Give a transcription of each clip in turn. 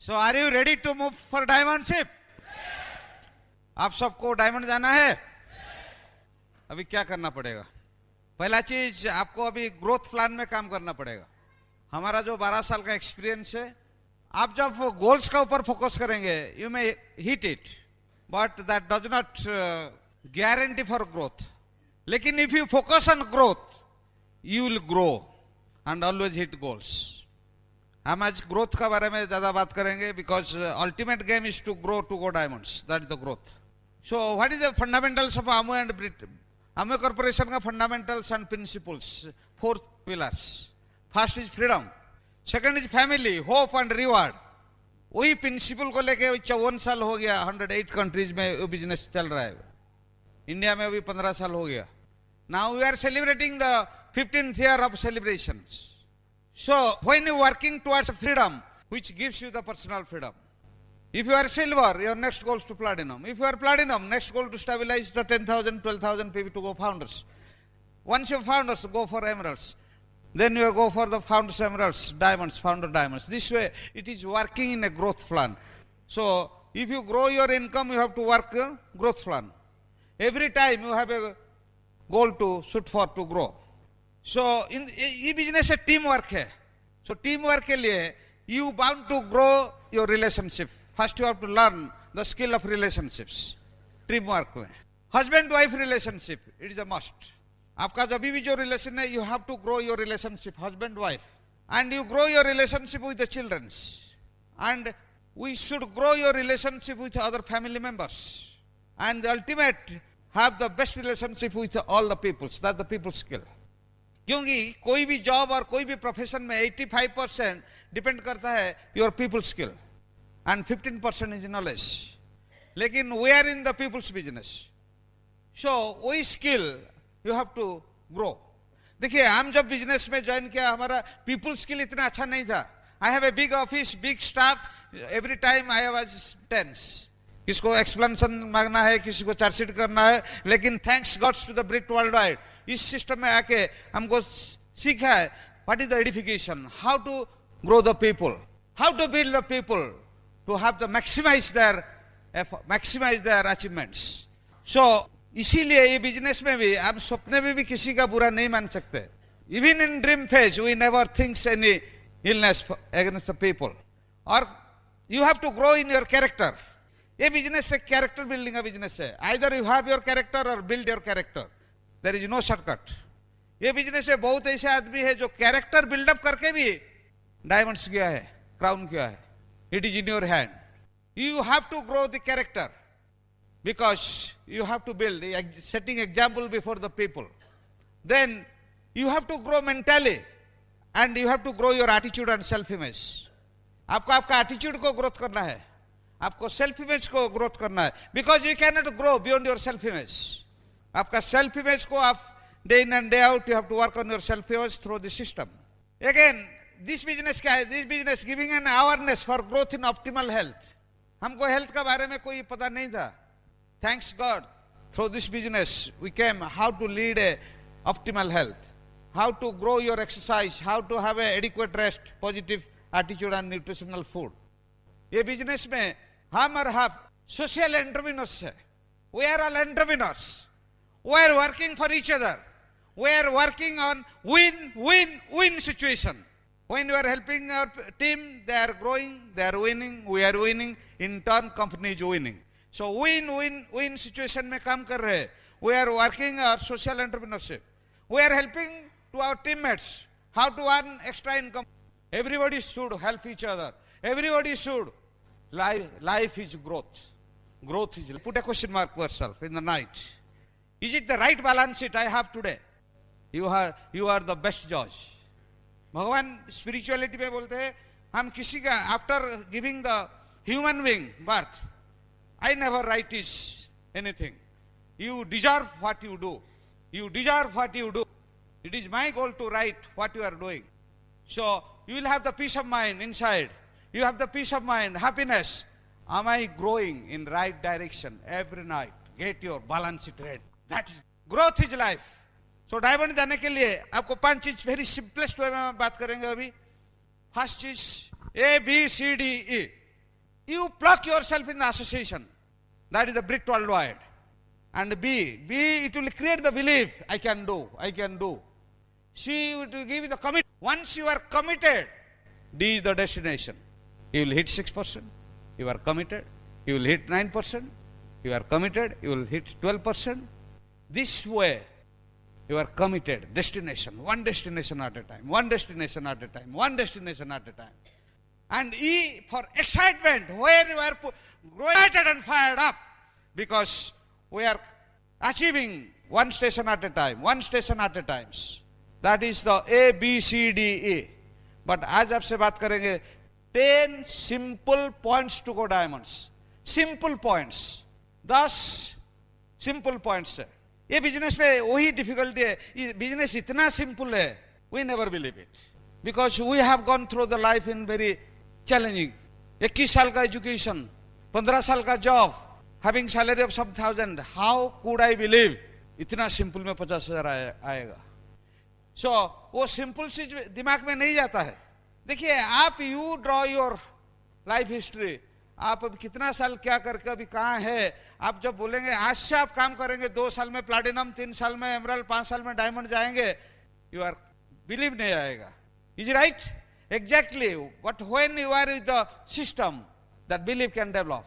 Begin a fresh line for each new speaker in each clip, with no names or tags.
So are you ready to move for diamond ship? आप सबको diamond जाना है? अभी क्या करना पड़ेगा? पहला चीज आपको अभी ग्रोथ प्लान में काम करना पड़ेगा। हमारा जो 12 साल का एक्सपीरियंस है, आप जब गोल्स का ऊपर फोकस करेंगे, you may hit it, but that does not guarantee for growth. लेकिन if you focus on growth, you will grow and always hit goals. हम आज ग्रोथ का बारे में ज्यादा बात करेंगे, because ultimate game is to go diamonds, that is the growth. So what is the fundamentals of Amway and Amway corporation का fundamentals and principles, 4 pillars. First is freedom, second is family, hope and reward. वही principal को लेके 54 साल हो गया, 108 countries में वो business चल रहा है। इंडिया में अभी 15 साल हो गया। Now we are celebrating the 15th year of celebrations. So when you working towards freedom, which gives you the personal freedom. If you are silver, your next goal is to platinum. If you are platinum, next goal to stabilize the 10,000, 12,000 people to go founders. Once you founders, go for emeralds. Then you go for the founders emeralds, diamonds, founder diamonds. This way, it is working in a growth plan. So if you grow your income, you have to work a growth plan. Every time you have a goal to shoot for to grow. So ये business है, team work है। So team work के लिए you bound to grow your relationship. First you have to learn the skill of relationships team work में। Husband wife relationship it is a must. आपका जब भी जो रिलेशन है, you have to grow your relationship husband wife, and you grow your relationship with the childrens, and we should grow your relationship with other family members, and ultimate have the best relationship with all the peoples, that the people skill. क्योंकि कोई भी job और कोई भी profession में 85% depend करता है your people skill and 15% is knowledge. लेकिन we are in the people's business, so वही skill you have to grow. देखिए, हम जब बिजनेस में ज्वाइन किया, हमारा पीपल स्किल इतना अच्छा नहीं था। I have a big office, big staff, every time I was tense. किसको एक्सप्लेनेशन मांगना है, किसी को चार्जशीट करना है। लेकिन thanks gods to the Britt world wide, इस सिस्टम में आके हमको सीखा है what is the edification, how to grow the people, how to build the people to have the maximise their achievements. So इसीलिए ये बिजनेस में भी हम सपने में भी किसी का बुरा नहीं मान सकते। Even in dream phase we never thinks any illness against the people. और you have to grow in your character. ये बिजनेस से कैरेक्टर बिल्डिंग का बिजनेस है। Either you have your character or build your character, there is no shortcut. ये business में बहुत ऐसे आदमी है जो कैरेक्टर बिल्डअप करके भी डायमंड्स किया है, क्राउन किया है। It is in your hand. You have to grow the character because you have to build setting example before the people. Then you have to grow mentally and you have to grow your attitude and self image. आपको आपका attitude को growth करना है, आपको self image को growth करना है, because you can not grow beyond your self image. आपका सेल्फ इमेज को आप day in and day out you have to work on your self image through the system. Again this business क्या है? This business giving an awareness for growth in optimal health. हमको health का बारे में कोई पता नहीं था। Thanks God through this business we came how to lead a optimal health, how to grow your exercise, how to have a adequate rest, positive attitude and nutritional food. ये business में हम और आप सोशल एंटरप्रेन्योर्स है। We are all entrepreneurs. We are working for each other. We are working on win-win-win situation. When you are helping our team, they are growing, they are winning, we are winning, in turn company is winning. So win-win-win situation में काम कर रहे हैं। We are working our social entrepreneurship. We are helping to our teammates how to earn extra income. Everybody should help each other. Everybody should. Life is growth. Growth is. Put a question mark yourself in the night. Is it the right balance sheet I have today? You are the best judge. भगवान spirituality में बोलते हैं, हम किसी का after giving the human being birth, I never write is anything. You deserve what you do, you deserve what you do. It is my goal to write what you are doing. So you will have the peace of mind inside, you have the peace of mind, happiness. Am I growing in right direction every night? Get your balance it right. That is growth is life. So diamond जाने के लिए आपको 5 चीज very simplest way में बात करेंगे अभी। First चीज A B C D E, You plug yourself in the association. That is the BRIT worldwide. And B, it will create the belief, I can do. C, it will give you the commit. Once you are committed, D is the destination. You will hit 6%. You are committed. You will hit 9%. You are committed. You will hit 12%. This way, you are committed. Destination. One destination at a time. One destination at a time. One destination at a time. And E for excitement, where you are excited and fired up. Because we are achieving one station at a time. One station at a time. That is the A, B, C, D, E. But आज आपसे बात करेंगे 10 simple points to go diamonds. Simple points. 10 simple points है. ये business पे वही difficulty है. ये बिजनेस इतना सिंपल है. We never believe it. Because we have gone through the life in very challenging. 21 साल का एजुकेशन, 15 साल का job, having salary of some thousand. How could I believe इतना सिंपल में 50,000 आएगा? So वो सिंपल चीज दिमाग में नहीं जाता है. देखिए आप you draw your life history. आप अब कितना साल क्या करके अभी कहाँ है. आप जब बोलेंगे आज से आप काम करेंगे, 2 साल में प्लैटिनम, 3 साल में एमरल्ड, 5 साल में डायमंड जाएंगे, यू आर बिलीव नहीं आएगा. Is right? Exactly. But when you are with the system, that believe can develop.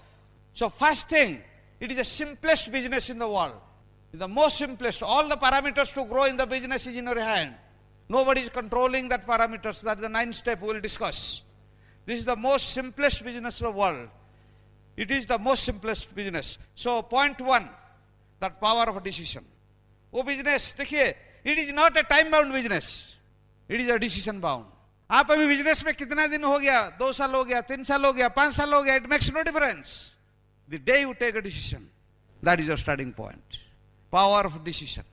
So first thing, it is the simplest business in the world. It's the most simplest. All the parameters to grow in the business is in your hand. Nobody is controlling that parameters. That is the 9th step we will discuss. This is the most simplest business in the world. It is the most simplest business. So point 1, that power of a decision. वो business देखिए, it is not a time bound business. It is a decision bound. आप अभी business में कितना दिन हो गया? 2 साल हो गया, 3 साल हो गया, 5 साल हो गया. It makes no difference. The day you take a decision, that is your starting point. Power of decision.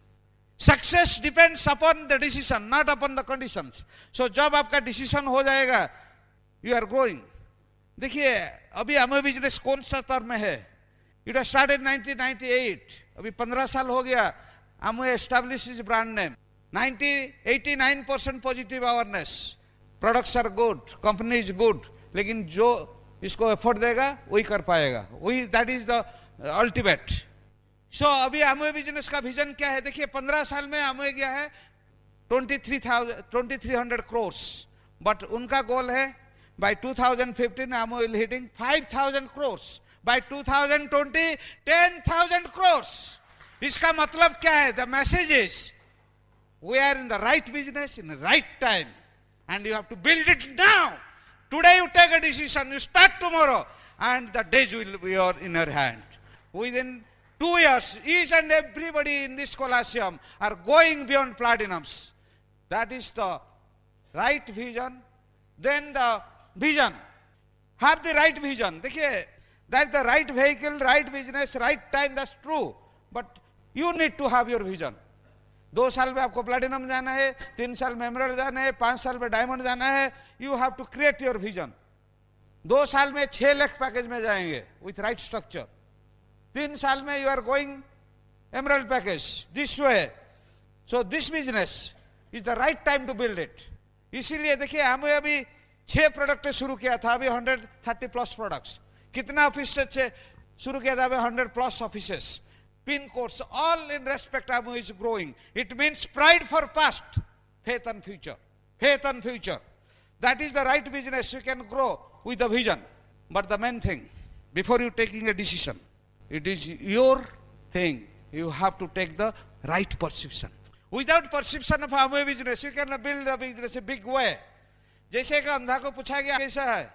Success depends upon the decision, not upon the conditions. So जब आपका decision हो जाएगा, you are growing. देखिए अभी हमें business कौन सा तरह में है? It was started in 1998. अभी 15 साल हो गया. हमें establish his brand name. 89% positive awareness. Products are good, company is good. लेकिन जो इसको एफर्ट देगा वही कर पाएगा. वही दैट इज द अल्टीमेट. सो अभी अमवे बिजनेस का विजन क्या है? देखिए 15 साल में अमवे गया है 2300 करोड़. बट उनका गोल है by 2015 Amway will hitting 5000 crore. By 2020 10,000 crore. इसका मतलब क्या है? The message is we are in the right business in the right time and you have to build it now. Today you take a decision, you start tomorrow, and the days will be in your hand. Within 2 years, each and everybody in this Colosseum are going beyond platinums. That is the right vision. Then the vision. Have the right vision. देखिए, that's the right vehicle, right business, right time, that's true. But you need to have your vision. 2 साल में आपको platinum जाना है, 3 साल में emerald जाना है, 5 साल में डायमंड जाना है. You have to create your vision. 2 साल में 6 लाख पैकेज में जाएंगे विथ राइट स्ट्रक्चर. 3 साल में you are going emerald package this way. So this business is the right time to build it. इसीलिए देखिए हमें अभी 6 प्रोडक्ट शुरू किया था, अभी 130 प्लस प्रोडक्ट्स. कितना ऑफिस से शुरू किया था? अभी 100 plus offices. Pin codes, all in respect Amu is growing. It means pride for past, faith and future. Faith and future. That is the right business. You can grow with the vision. But the main thing, before you taking a decision, it is your thing. You have to take the right perception. Without perception of Amu business, you cannot build a business a big way. जैसे एक अंधा को पूछा गया कैसा है?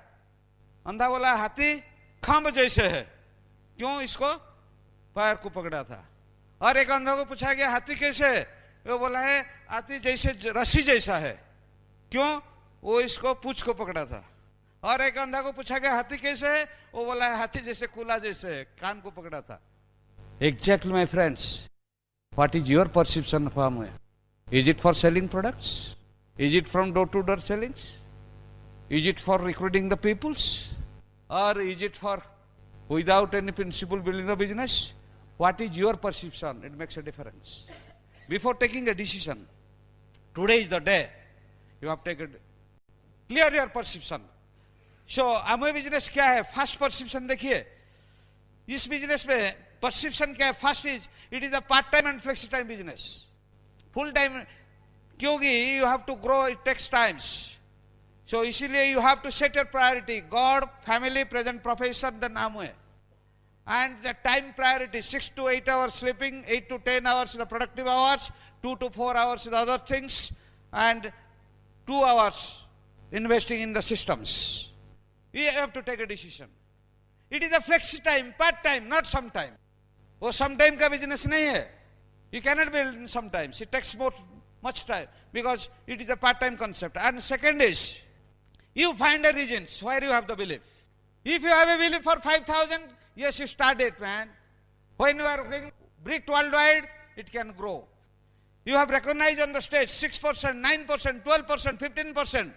अंधा बोला हाथी खम्भ जैसे है. क्यों? इसको पैर को पकड़ा था. और एक अंधा को पूछा गया हाथी कैसे है? वो बोला है हाथी जैसे रस्सी जैसा है. क्यों? वो इसको पूंछ को पकड़ा था. और एक अंधा को पूछा गया हाथी कैसे है? वो बोला है हाथी जैसे कूला जैसे है, कान को पकड़ा था. Exactly, my friends. What is your perception of Amway? Is it for selling products? Is it from door-to-door sellings? Is it for recruiting the peoples? Or is it for without any principle building the business? What is your perception? It makes a difference. Before taking a decision, today is the day you have taken. Clear your perception. So Amway business क्या है? Fast perception देखिए, इस business में perception क्या है? Fast is, it is a part time and flexi time business. Full time क्योंकि you have to grow, it takes times. So इसीलिए you have to set your priority, God, family, present profession, then Amway. And the time priority, 6 to 8 hours sleeping, 8 to 10 hours the productive hours, 2 to 4 hours the other things, and 2 hours investing in the systems. You have to take a decision. It is a flexi time, part time, not sometime. वो sometime का business नहीं है. You cannot build in sometimes. It takes much time because it is a part time concept. And second is, you find the reasons where you have the belief. If you have a belief for 5,000, yes, you start it, man. When you are working brick worldwide, it can grow. You have recognized on the stage 6%, 9%, 12%, 15%,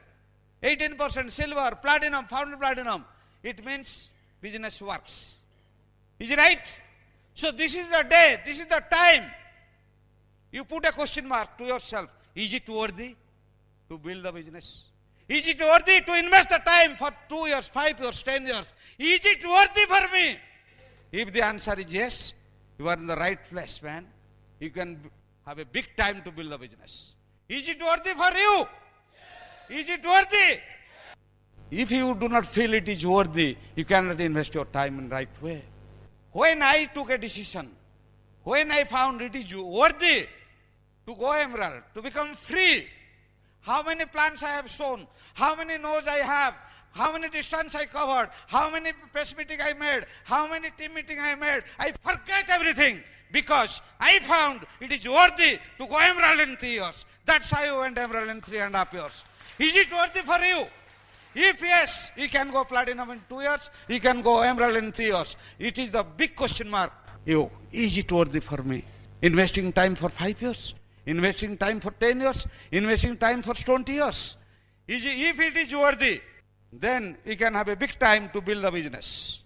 18% silver, platinum, found platinum. It means business works. Is it right? So this is the day, this is the time. You put a question mark to yourself. Is it worthy to build the business? Is it worthy to invest the time for 2 years, 5 years, 10 years? Is it worthy for me? If the answer is yes, you are in the right place, man. You can have a big time to build a business. Is it worthy for you? Yes. Is it worthy? Yes. If you do not feel it is worthy, you cannot invest your time in the right way. When I took a decision, when I found it is worthy to go emerald, to become free, how many plants I have sown, how many nodes I have, how many distance I covered, how many press meeting I made, how many team meeting I made, I forget everything because I found it is worthy to go emerald in 3 years. That's how you went emerald in 3.5 years. Is it worthy for you? If yes, you can go platinum in 2 years, you can go emerald in 3 years. It is the big question mark. Is it worthy for me? Investing time for 5 years, investing time for 10 years, investing time for 20 years. If it is worthy, then you can have a big time to build a business.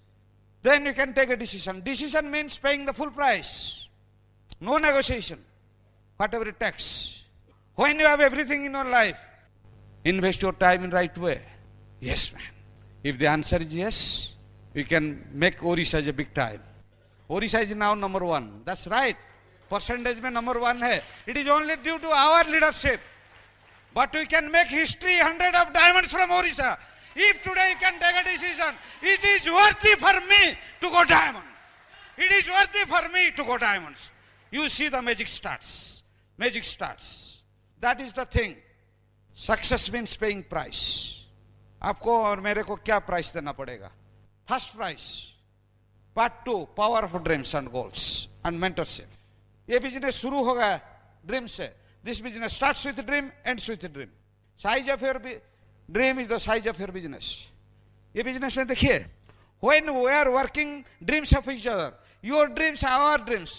Then you can take a decision. Decision means paying the full price. No negotiation. Whatever it takes. When you have everything in your life, invest your time in right way. Yes, man. If the answer is yes, you can make Orissa as a big time. Orissa is now number 1. That's right. Percentage mein number 1 hai. It is only due to our leadership. But we can make history, 100 of diamonds from Orissa. If today you can take a decision, it is worthy for me to go diamond. It is worthy for me to go diamonds. You see the magic starts. Magic starts. That is the thing. Success means paying price. आपको और मेरे को क्या price देना पड़ेगा? First price, part 2, power of dreams and goals and mentorship. ये business शुरू होगा ड्रीम से. This business starts with dream, ends with dream. Size of your dream is the size of your business. ये business में देखिए, when we are working dreams of each other, your dreams are our dreams,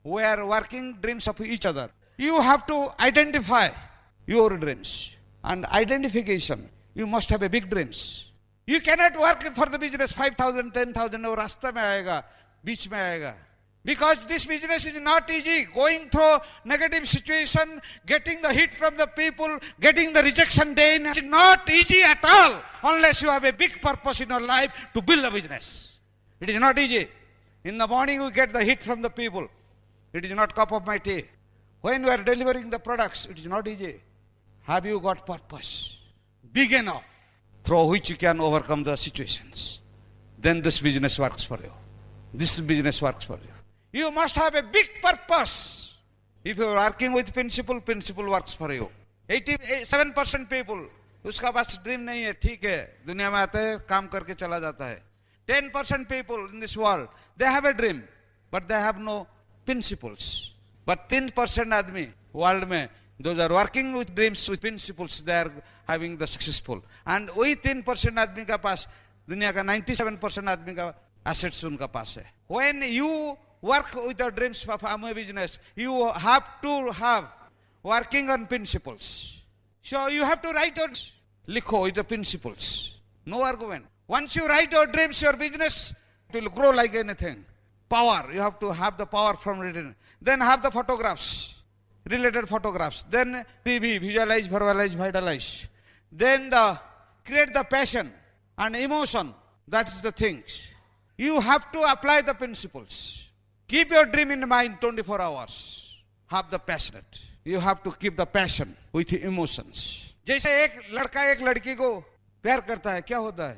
we are working dreams of each other. You have to identify your dreams. And identification, you must have a big dreams. You cannot work for the business 5,000, 10,000 और रास्ते में आएगा, बीच में आएगा. Because this business is not easy. Going through negative situation, getting the hit from the people, getting the rejection day is not easy at all unless you have a big purpose in your life to build a business. It is not easy. In the morning you get the hit from the people. It is not cup of my tea. When you are delivering the products, it is not easy. Have you got purpose big enough through which you can overcome the situations? Then this business works for you. This business works for you. You must have a big purpose. If you are working with principle, principle works for you. 87% people, उसका पास dream नहीं है, ठीक है, दुनिया में आते हैं, काम करके चला जाता है. 10% people in this world, they have a dream, but they have no principles. But 10% आदमी world में, those are working with dreams, with principles, they are having the successful. And वही 10% आदमी का पास, दुनिया का 97% आदमी का assets उनका पास है. When you work with the dreams of a business, you have to have working on principles. So you have to write your likho with the principles. No argument. Once you write your dreams, your business, it will grow like anything. Power, you have to have the power from written. Then have the photographs, related photographs. Then TV, visualize, verbalize, vitalize. Then create the passion. and emotion. That is the things. You have to apply the principles. Keep your dream in mind 24 hours. Have the passionate. You have to keep the passion with emotions. जैसे एक लड़का एक लड़की को प्यार करता है, क्या होता है?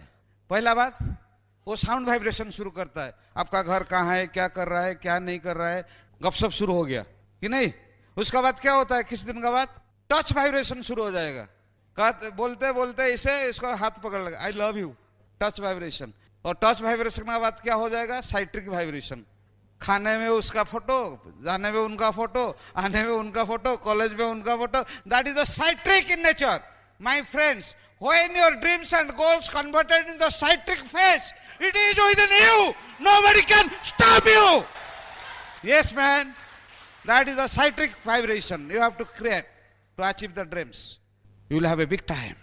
पहला बात, वो साउंड वाइब्रेशन शुरू करता है. आपका घर कहाँ है, क्या कर रहा है, क्या नहीं कर रहा है, गपशप शुरू हो गया कि नहीं. उसका बाद क्या होता है? किस दिन का बाद टच वाइब्रेशन शुरू हो जाएगा. बोलते बोलते इसे इसको हाथ पकड़ लेगा, I love you, touch vibration. और टच वाइब्रेशन के बाद क्या हो जाएगा? Citric vibration. खाने में उसका फोटो, जाने में उनका फोटो, आने में उनका फोटो, कॉलेज में उनका photo. That is the citric in nature. My friends, when your dreams and goals converted in the citric phase, it is within you. Nobody can stop you. Yes, man. That is the citric vibration you have to create to achieve the dreams. You will have a big time.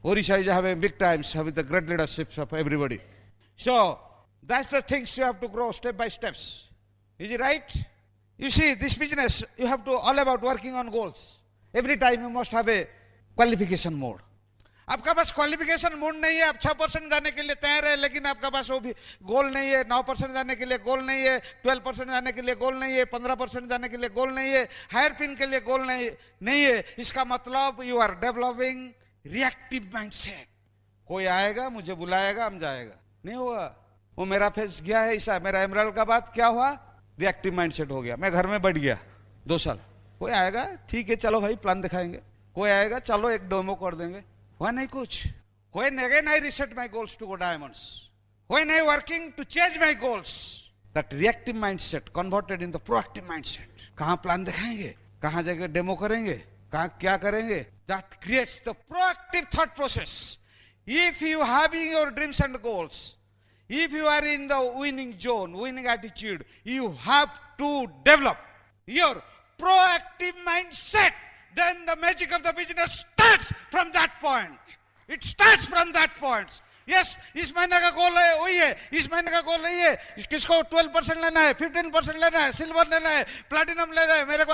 Orissa is having big times with the great leadership of everybody. So, that's the things you have to grow step by steps. Is it right? You see, this business, you have to all about working on goals. Every time you must have a qualification mode. आपका पास qualification mode नहीं है, आप 6% जाने के लिए तैयार है, लेकिन आपका पास वो भी गोल नहीं है. 9% जाने के लिए गोल नहीं है, 12% जाने के लिए गोल नहीं है, 15% जाने के लिए गोल नहीं है, हायर पिन के लिए गोल नहीं है. इसका मतलब you are developing reactive mindset. कोई आएगा, मुझे बुलाएगा, हम जाएगा, नहीं होगा. वो मेरा फेस गया है ऐसा, मेरा एमराल्ड का बात क्या हुआ? रिएक्टिव माइंडसेट हो गया. मैं घर में बैठ गया 2 साल. कोई आएगा, ठीक है चलो भाई प्लान दिखाएंगे. कोई आएगा, चलो एक डेमो कर देंगे. हुआ नहीं कुछ. When again I reset my goals to go diamonds. When I working to change my goals, that reactive mindset converted in the proactive mindset. कहाँ प्लान दिखाएंगे, कहाँ जगह डेमो करेंगे, कहाँ क्या करेंगे. That creates the proactive thought process. If you having your dreams and goals, if you are in the winning zone, winning attitude, you have to develop your proactive mindset. Then the magic of the business starts from that point. It starts from that point. Yes, इस महीने का गोल है वही है, इस महीने का गोल नहीं है. किसको 12% लेना है, 15% लेना है, सिल्वर लेना है, प्लैटिनम लेना है, मेरे को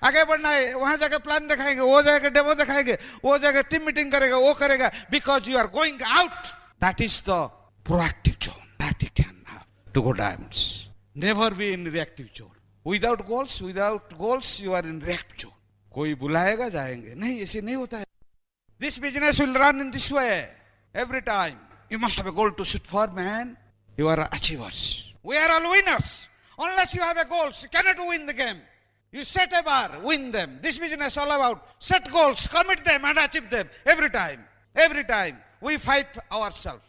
आगे बढ़ना है. वहां जाके प्लान दिखाएंगे, वो जाके डेमो दिखाएंगे, वो जाके टीम मीटिंग करेगा, वो करेगा. Because you are going out. That is the proactive zone that you can have to go diamonds. Never be in reactive zone. Without goals, you are in reactive zone. कोई बुलाएगा जाएंगे, नहीं ऐसे नहीं होता है. This business will run in this way every time. You must have a goal to shoot for, man. You are achievers. We are all winners. Unless you have a goals, you cannot win the game. You set a bar, win them. This business all about set goals, commit them and achieve them every time. Every time we fight ourselves.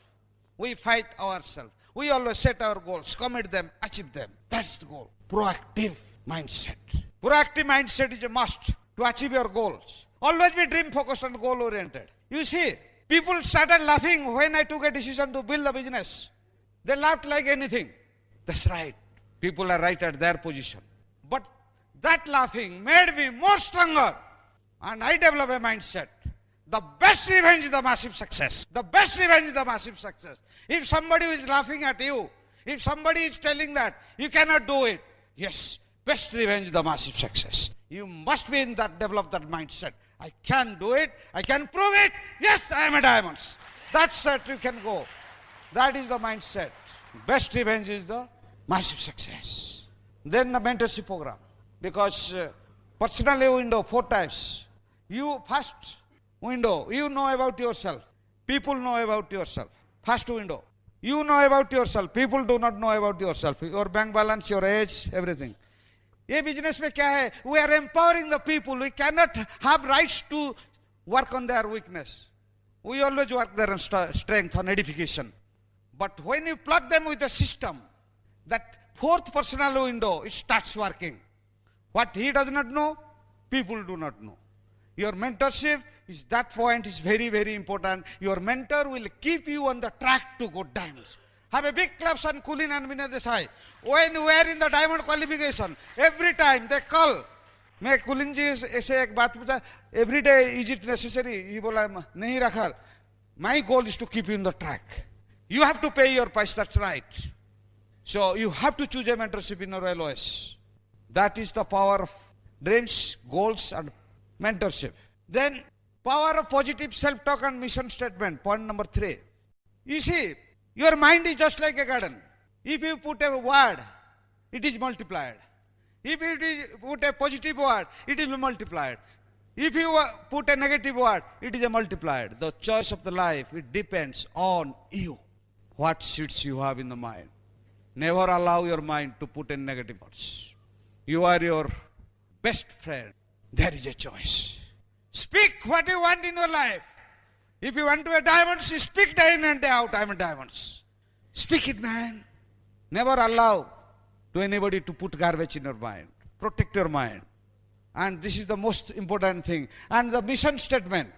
We fight ourselves. We always set our goals, commit them, achieve them. That's the goal. Proactive mindset. Proactive mindset is a must to achieve your goals. Always be dream focused and goal oriented. You see, people started laughing when I took a decision to build a business. They laughed like anything. That's right. People are right at their position. But that laughing made me more stronger. And I developed a mindset. The best revenge is the massive success. The best revenge is the massive success. If somebody is laughing at you, if somebody is telling that you cannot do it, yes, best revenge is the massive success. You must be in that, develop that mindset. I can do it. I can prove it. Yes, I am a diamond. That's it. You can go. That is the mindset. Best revenge is the massive success. Then the mentorship program. Because personally window 4 times. You first window, you know about yourself. People know about yourself. First window. You know about yourself. People do not know about yourself. Your bank balance, your age, everything. ये business में क्या है? We are empowering the people. We cannot have rights to work on their weakness. We always work their strength on edification. But when you plug them with the system, that 4th personal window, it starts working. What he does not know, people do not know. Your mentorship is that point is very, very important. Your mentor will keep you on the track to go diamonds. Have a big claps on Kulin and Vinay Desai. When we are in the diamond qualification, every time they call. मैं कुलिन जी ऐसे एक बात पूछा, every day is it necessary? ये बोला नहीं रखा. My goal is to keep you in the track. You have to pay your price, that's right. So you have to choose a mentorship in your LOS. That is the power of dreams, goals and mentorship. Then power of positive self-talk and mission statement, point number 3. You see, your mind is just like a garden. If you put a word, it is multiplied. If you put a positive word, it will be multiplied. If you put a negative word, it is a multiplied. The choice of the life, it depends on you. What seeds you have in the mind. Never allow your mind to put in negative words. You are your best friend. There is a choice. Speak what you want in your life. If you want to be diamonds, you speak day in and day out, I am diamonds. Speak it, man. Never allow to anybody to put garbage in your mind. Protect your mind. And this is the most important thing. And the mission statement.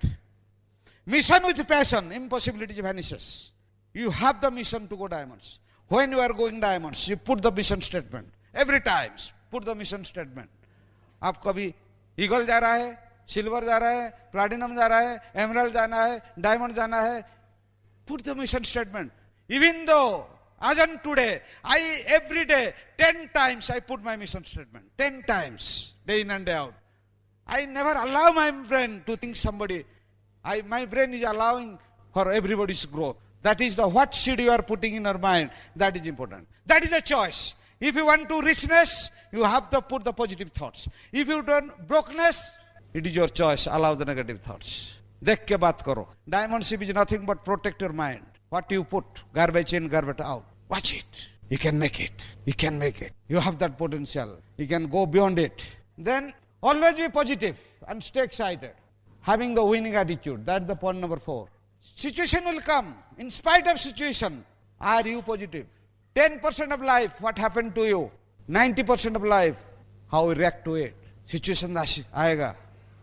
Mission with passion, impossibility vanishes. You have the mission to go diamonds. When you are going diamonds, you put the mission statement. Every time, put the mission statement. आप कभी eagle जा रहा है, silver जा रहा है, platinum जा रहा है, एमरल्ड जाना है, डायमंड जाना है, put the mission statement. Even though, as on today, every day, 10 times I put my mission statement. 10 times, day in and day out. I never allow my brain to think somebody. My brain is allowing for everybody's growth. That is the what seed you are putting in your mind. That is important. That is a choice. If you want to richness, you have to put the positive thoughts. If you want brokenness, it is your choice. Allow the negative thoughts. देख के बात करो. Diamondship is nothing but protect your mind. What you put, garbage in, garbage out. Watch it. You can make it. You can make it. You have that potential. You can go beyond it. Then always be positive and stay excited. Having the winning attitude. That's the point number 4. Situation will come. In spite of situation, are you positive? 10% of life, what happened to you? 90% of life, how you react to it. Situation आएगा,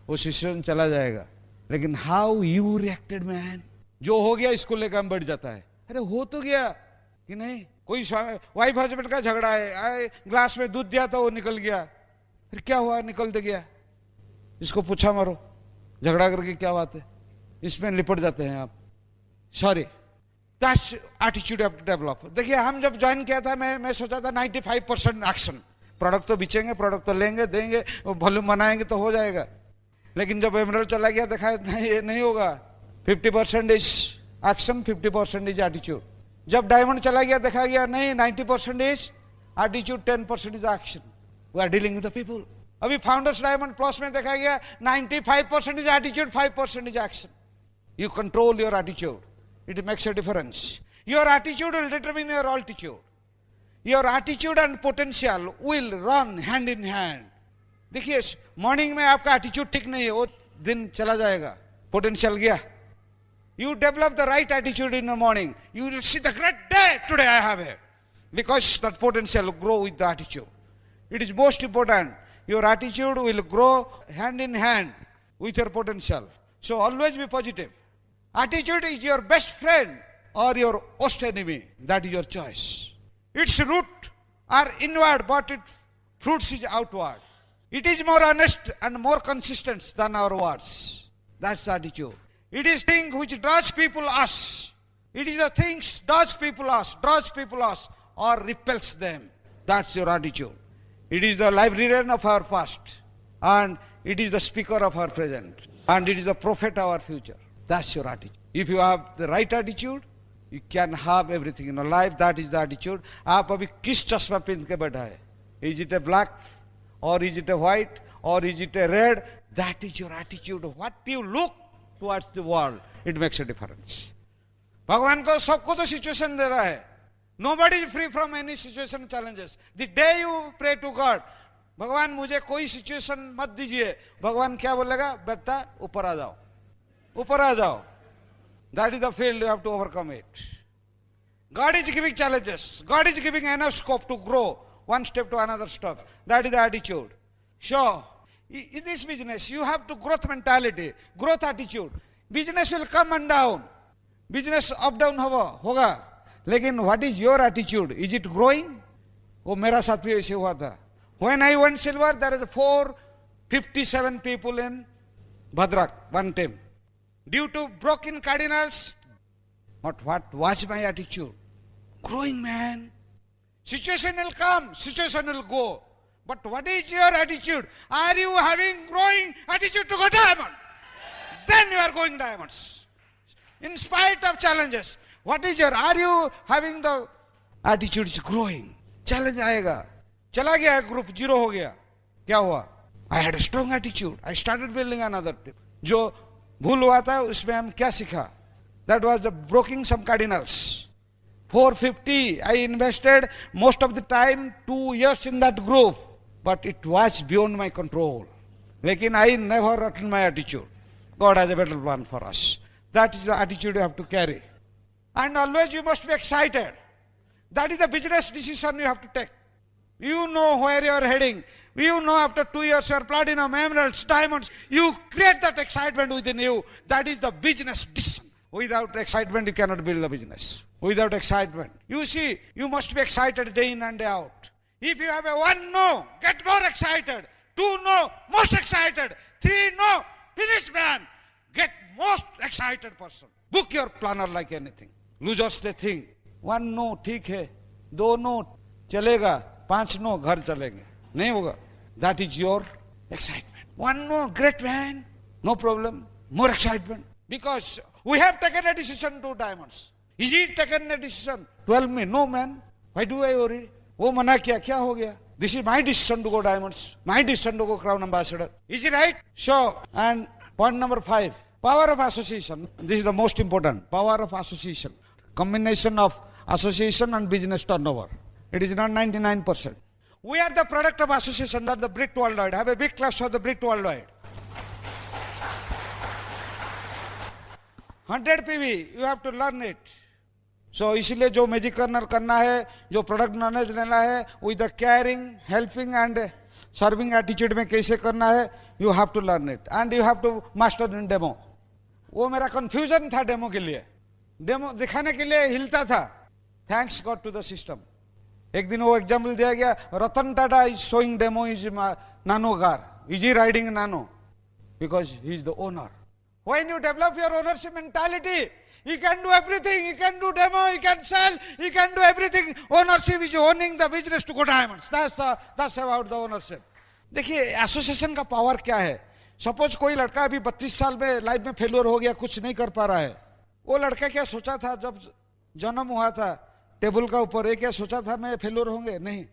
वो situation चला जाएगा. लेकिन how you reacted, man? जो हो गया इसको लेकर हम बढ़ जाता है. अरे हो तो गया कि नहीं? कोई वाइफ हस्बैंड का झगड़ा है, ग्लास में दूध दिया तो वो निकल गया. फिर क्या हुआ? निकल दे गया. इसको पूछा मारो, झगड़ा करके क्या बात है? इसमें लिपट जाते हैं आप. Sorry, that's attitude of develop. देखिए, हम जब ज्वाइन किया था, मैं सोचा था 95% एक्शन. प्रोडक्ट तो बेचेंगे, प्रोडक्ट तो लेंगे, देंगे, वॉल्यूम बनाएंगे तो हो जाएगा. लेकिन जब एमरल्ड चला गया, देखा नहीं होगा. 50% इज एक्शन, 50% इज एटीट्यूड. जब डायमंड चला गया, देखा गया नहीं, 90% is attitude, 10% is action. We are dealing with the people. अभी फाउंडर्स डायमंड प्लस में देखा गया 95% is attitude, 5% is action. You control your attitude. It makes a difference. Your attitude will determine your altitude. Your attitude and potential will run hand in hand. देखिए, morning में आपका attitude ठीक नहीं है, वो दिन चला जाएगा, पोटेंशियल गया. You develop the right attitude in the morning, you will see the great day today I have here. Because that potential will grow with the attitude. It is most important. Your attitude will grow hand in hand with your potential. So always be positive. Attitude is your best friend or your worst enemy. That is your choice. Its root are inward, but its fruits is outward. It is more honest and more consistent than our words. That's the attitude. It is thing which draws people us. It is the things draws people us, or repels them. That's your attitude. It is the librarian of our past, and it is the speaker of our present, and it is the prophet of our future. That's your attitude. If you have the right attitude, you can have everything in your life. That is the attitude. आप अभी किस चश्मा पहन के बैठा है? Is it a black, or is it a white, or is it a red? That is your attitude. What you look towards the world, it makes a difference. भगवान को सबको तो सिचुएशन दे रहा है. Nobody is free from any situation challenges. The day you pray to God, भगवान मुझे कोई situation मत दीजिए, भगवान क्या बोलेगा? बेटा ऊपर आ जाओ, ऊपर आ जाओ. That is the field, you have to overcome it. God is giving challenges. God is giving enough scope to grow one step to another step. That is the attitude. So, in this business, you have to growth mentality, growth attitude. Business will come and down. Business up down होगा. लेकिन what is your attitude? Is it growing? वो मेरा साथ भी ऐसे हुआ था. When I won silver, there is 457 people in Bhadrak, one team. Due to broken cardinals, but what was my attitude? Growing, man. Situation will come, situation will go. But what is your attitude? Are you having growing attitude to go diamond? Then you are going diamonds. In spite of challenges, What is your, are you having the attitude is growing? Challenge आएगा. चला गया group, zero हो गया. क्या हुआ? I had a strong attitude. I started building another team. जो भूल हुआ था उसमें हम क्या सीखा? That was the breaking some cardinals. 450. I invested most of the time 2 years in that group, but it was beyond my control. लेकिन I never rotten my attitude. God has a better plan for us. That is the attitude you have to carry. And always you must be excited. That is the business decision you have to take. You know where you are heading. You know after 2 years you are platinum, emeralds, diamonds. You create that excitement within you. That is the business decision. Without excitement you cannot build a business. Without excitement. You see, you must be excited day in and day out. If you have a 1 no, get more excited. 2 no, most excited. 3 no, finish man. Get most excited person. Book your planner like anything. Losers they think. 1 no ठीक है, 2 no चलेगा, 5 no घर चलेंगे. नहीं होगा. That is your excitement. 1 no, great man, no problem. More excitement. Because we have taken a decision to diamonds. Is he taken a decision? 12 me, no man. Why do I worry? वो मना किया, क्या हो गया? This is my decision to go diamonds. My decision to go crown ambassador. Is it right? So, and point number 5. Power of association. This is the most important. Power of association. Combination of association and business turnover. It is not 99%. We are the product of association, that the Brit Worldwide. Have a big class for the Brit Worldwide. 100 PV, you have to learn it. So इसलिए जो magic corner करना है, जो product knowledge लेना है, with the caring, helping and serving attitude में कैसे करना है, you have to learn it and you have to master in demo. वो मेरा confusion था डेमो के लिए. डेमो दिखाने के लिए हिलता था. Thanks God to the system. एक दिन वो एग्जाम्पल दिया गया, Ratan Tata is showing demo is nano car. Is he riding nano? Because he is the owner. When you develop your ownership mentality, he can do everything. He can do demo, he can sell, he can do everything. Ownership is owning the business to go diamonds. That's about the ownership. देखिए association का power क्या है. Suppose कोई लड़का अभी 32 साल में life में फेलियर हो गया, कुछ नहीं कर पा रहा है. वो लड़का क्या सोचा था जब जन्म हुआ था टेबल का ऊपर, ये क्या सोचा था मैं फेलियर होंगे? नहीं.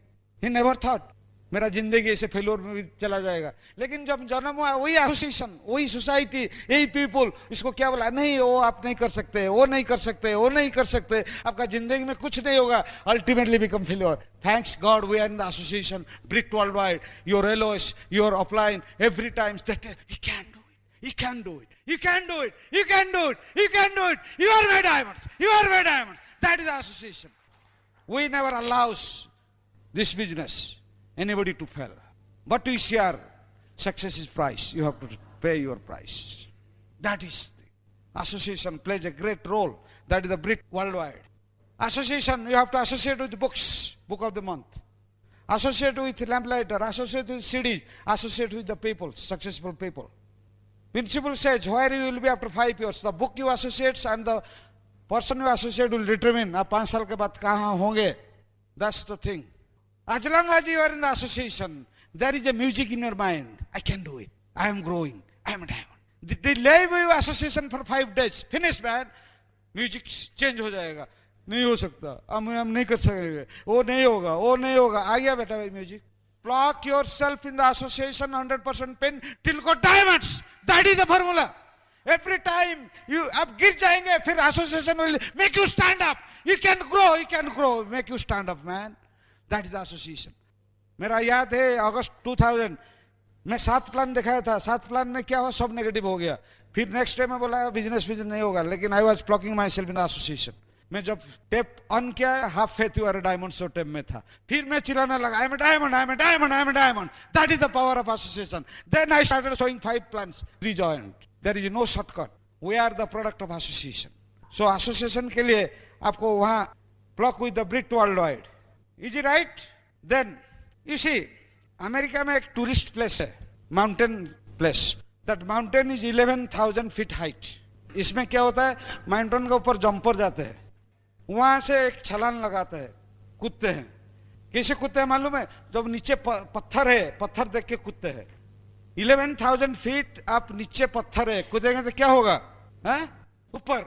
ही नेवर थॉट मेरा जिंदगी ऐसे फेलियर में भी चला जाएगा. लेकिन जब जन्म हुआ, वही एसोसिएशन, वही सोसाइटी, यही पीपल इसको क्या बोला, नहीं वो आप नहीं कर सकते, वो नहीं कर सकते, वो नहीं कर सकते, आपका जिंदगी में कुछ नहीं होगा. Ultimately become failure. Thanks God we are in the association Britt world wide. Your LOS, your upline, every time that he can do it, he can do it, he can do it, he can do it, he can do it. You are my diamonds, you are my diamonds. That is association. We never allows this business anybody to fail. But to share success is price. You have to pay your price. That is the association plays a great role. That is the Brit Worldwide. Association, you have to associate with books, book of the month. Associate with lamplighter, associate with CDs, associate with the people, successful people. Principle says where you will be after 5 years. The book you associate and the person you associate will determine आप 5 साल के बाद कहाँ होंगे. That's the thing. As long as you are in the association, there is a music in your mind. I can do it. I am growing. I am a diamond. They leave you association for 5 days. Finish man. Music change हो जाएगा. नहीं हो सकता. हम नहीं कर सकेंगे. वो नहीं होगा. वो नहीं होगा. आ गया बेटा भाई music. Block yourself in the association 100% pin till go diamonds. That is the formula. Every time you up गिर जाएंगे, फिर association will make you stand up. You can grow, make you stand up, man. That is the association. मेरा याद है अगस्त 2000 मैं 7 plan दिखाया था. 7 plan में क्या हुआ, सब नेगेटिव हो गया. फिर नेक्स्ट डे में बोला बिजनेस नहीं होगा, लेकिन I was blocking my self in the association. मैं जब टेप ऑन किया, half faith you are diamond so tape में था. फिर मैं चिल्लाने लगा, I am diamond, I am diamond, I am diamond. That is the power of association. Then I started showing 5 plans, rejoined. There is no shortcut. We are the product of association. So association के लिए आपको वहां block with the Britt world wide. Is it right? Then you see America में एक tourist place है, mountain place. That mountain is 11,000 feet height. इसमें क्या होता है, माउंटेन के ऊपर जंपर जाते हैं, वहां से एक छलांग लगाते हैं, कूदते हैं. कैसे कूदते हैं मालूम है? जब नीचे पत्थर है, पत्थर देख के कूदते हैं. 11,000 फीट आप नीचे पत्थर है, कूदेंगे तो क्या होगा? ऊपर.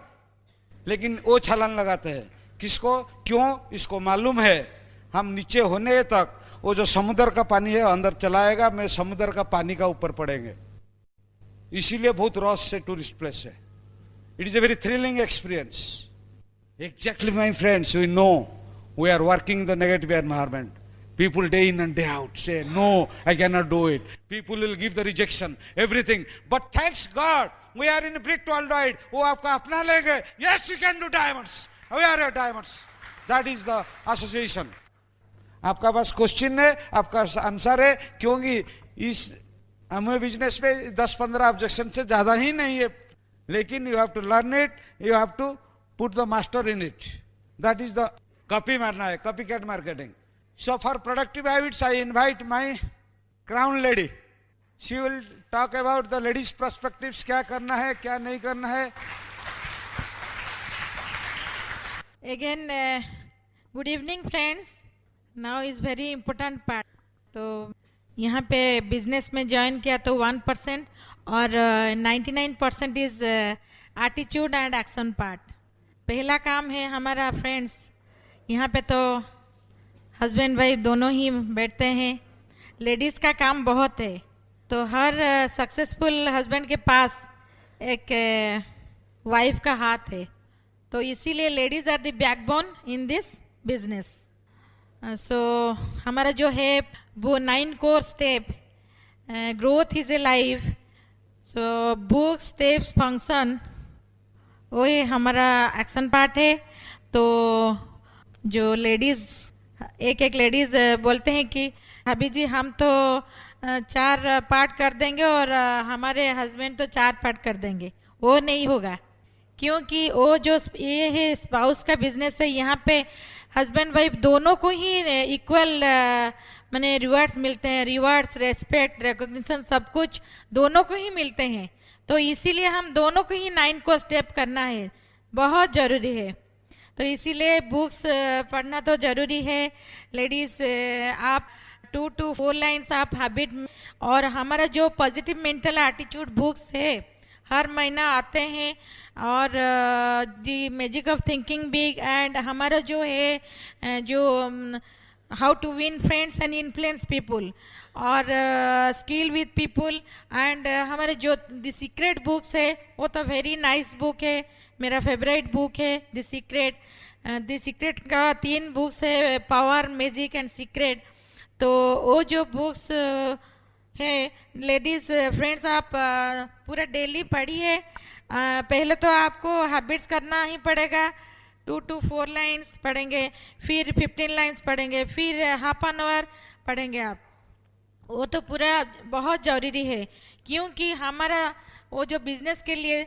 लेकिन वो छलांग लगाते हैं। किसको, क्यों? इसको मालूम है हम नीचे होने तक वो जो समुद्र का पानी है अंदर चलाएगा, मैं समुद्र का पानी का ऊपर पड़ेंगे। इसीलिए बहुत रॉस से टूरिस्ट प्लेस है। It is a very thrilling experience. Exactly my friends, we know we are working the negative environment. People day in and day out say, no, I cannot do it. People will give the rejection, everything. But thanks God, we are in brick worldwide. वो आपका अपना लेंगे. Yes, we can do diamonds. We are your diamonds. That is the association. आपका पास question है, आपका answer है, क्योंकि इस हमें बिजनेस पे 10-15 ऑब्जेक्शन से ज्यादा ही नहीं है, लेकिन you have to learn it, you have to put the master in it. That is the copy मारना है, copy cat marketing. So for productive habits, I invite my crown lady. She will talk about the ladies' perspectives. क्या करना है, क्या नहीं करना है.
Again, good evening, friends. Now is very important part. तो यहाँ पे बिजनेस में ज्वाइन किया तो 1% और 99% is attitude and action part. पहला काम है हमारा फ्रेंड्स, यहाँ पे तो हस्बैंड वाइफ दोनों ही बैठते हैं. लेडीज़ का काम बहुत है, तो हर सक्सेसफुल हस्बैंड के पास एक वाइफ का हाथ है. तो इसीलिए ladies are the backbone in this business. So हमारा जो है वो 9 core step, growth is a life, so book steps function, वही हमारा एक्शन पार्ट है. तो जो लेडीज़ एक लेडीज बोलते हैं कि अभी जी हम तो 4 पार्ट कर देंगे और हमारे हस्बैंड तो 4 पार्ट कर देंगे. वो नहीं होगा, क्योंकि वो जो ये है स्पाउस का बिजनेस है. यहाँ पे हस्बैंड वाइफ दोनों को ही इक्वल माने रिवार्ड्स मिलते हैं. रिवार्ड्स, रेस्पेक्ट, रिकॉग्निशन, सब कुछ दोनों को ही मिलते हैं. तो इसीलिए हम दोनों को ही 9 को स्टेप करना है, बहुत ज़रूरी है. तो इसीलिए बुक्स पढ़ना तो ज़रूरी है. लेडीज़ आप 2 to 4 लाइन्स आप हैबिट, और हमारा जो पॉजिटिव मेंटल एटीट्यूड बुक्स है हर महीना आते हैं, और the magic of thinking big, and हमारा जो है जो how to win friends and influence people, और स्किल विथ पीपल, एंड हमारे जो द सीक्रेट बुक्स है वो तो वेरी नाइस बुक है, मेरा फेवरेट बुक है द सीक्रेट. द सीक्रेट का 3 बुक्स है, पावर, मैजिक एंड सीक्रेट. तो वो जो बुक्स है लेडीज़ फ्रेंड्स आप पूरा डेली पढ़िए. पहले तो आपको हैबिट्स करना ही पड़ेगा. 2 to 4 लाइन्स पढ़ेंगे, फिर 15 लाइन्स पढ़ेंगे, फिर हाफ एन आवर पढ़ेंगे आप. वो तो पूरा बहुत ज़रूरी है, क्योंकि हमारा वो जो बिजनेस के लिए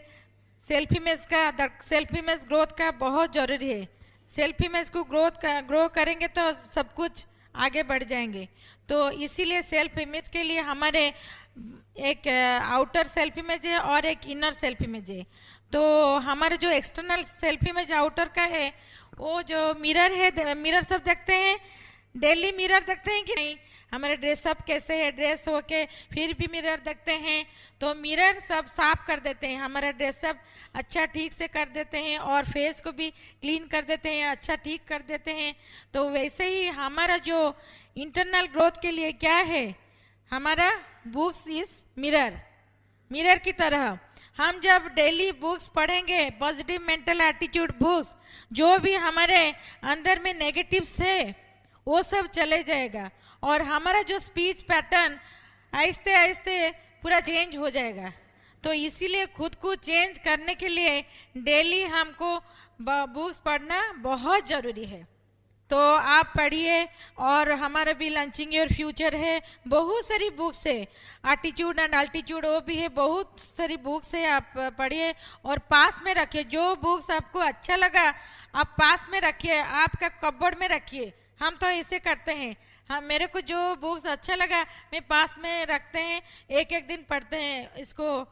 सेल्फ इमेज ग्रोथ का बहुत ज़रूरी है. सेल्फ इमेज को ग्रो करेंगे तो सब कुछ आगे बढ़ जाएंगे. तो इसीलिए सेल्फ इमेज के लिए हमारे एक आउटर सेल्फ इमेज है और एक इनर सेल्फ इमेज है. तो हमारे जो एक्सटर्नल सेल्फ इमेज आउटर का है, वो जो मिरर है, मिरर सब देखते हैं, डेली मिरर देखते हैं कि नहीं, हमारे ड्रेसअप कैसे है, ड्रेस होके फिर भी मिरर देखते हैं. तो मिरर सब साफ कर देते हैं, हमारा ड्रेसअप अच्छा ठीक से कर देते हैं, और फेस को भी क्लीन कर देते हैं, अच्छा ठीक कर देते हैं. तो वैसे ही हमारा जो इंटरनल ग्रोथ के लिए क्या है, हमारा बुक्स इज मिरर की तरह. हम जब डेली बुक्स पढ़ेंगे, पॉजिटिव मेंटल एटीट्यूड बुक्स, जो भी हमारे अंदर में नेगेटिव्स है वो सब चले जाएगा, और हमारा जो स्पीच पैटर्न आहिस्ते आहिस्ते पूरा चेंज हो जाएगा. तो इसीलिए खुद को चेंज करने के लिए डेली हमको बुक्स पढ़ना बहुत ज़रूरी है. तो आप पढ़िए, और हमारा भी लॉन्चिंग योर फ्यूचर है, बहुत सारी बुक्स है, एटीट्यूड एंड अल्टीट्यूड वो भी है, बहुत सारी बुक्स है. आप पढ़िए और पास में रखिए. जो बुक्स आपको अच्छा लगा आप पास में रखिए, आपका कपबोर्ड में रखिए. हम तो ऐसे करते हैं, हम मेरे को जो बुक्स अच्छा लगा मैं पास में रखते हैं, एक दिन पढ़ते हैं, इसको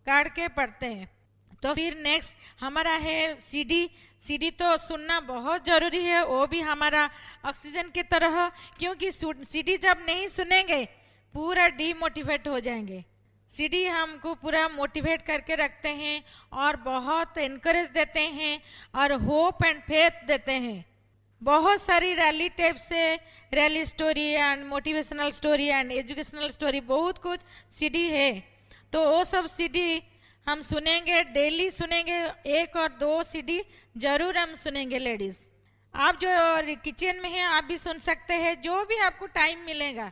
काट के पढ़ते हैं. तो फिर नेक्स्ट हमारा है सीडी तो सुनना बहुत ज़रूरी है, वो भी हमारा ऑक्सीजन की तरह, क्योंकि सीडी जब नहीं सुनेंगे पूरा डीमोटिवेट हो जाएंगे. सीडी हमको पूरा मोटिवेट करके रखते हैं और बहुत इनकरेज देते हैं और होप एंड फेथ देते हैं। बहुत सारी रैली टाइप से rally story and motivational story and educational story बहुत कुछ सीडी है। तो वो सब सीडी हम सुनेंगे, डेली सुनेंगे, 1 और 2 सीडी जरूर हम सुनेंगे लेडीज। आप जो किचन में हैं आप भी सुन सकते हैं, जो भी आपको टाइम मिलेगा,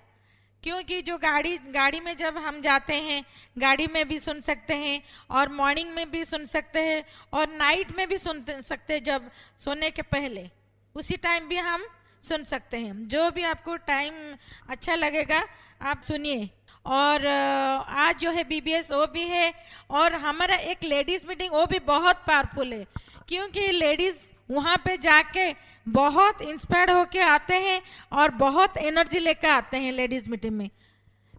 क्योंकि जो गाड़ी में जब हम जाते हैं गाड़ी में भी सुन सकते हैं और मॉर्निंग में भी सुन सकते हैं और नाइट में भी सुन सकते हैं, जब सोने के पहले उसी टाइम भी हम सुन सकते हैं। जो भी आपको टाइम अच्छा लगेगा आप सुनिए। और आज जो है बीबीएस वो भी है और हमारा एक लेडीज मीटिंग वो भी बहुत पावरफुल है, क्योंकि लेडीज वहाँ पे जाके बहुत इंस्पायर्ड होके आते हैं और बहुत एनर्जी लेकर आते हैं लेडीज मीटिंग में।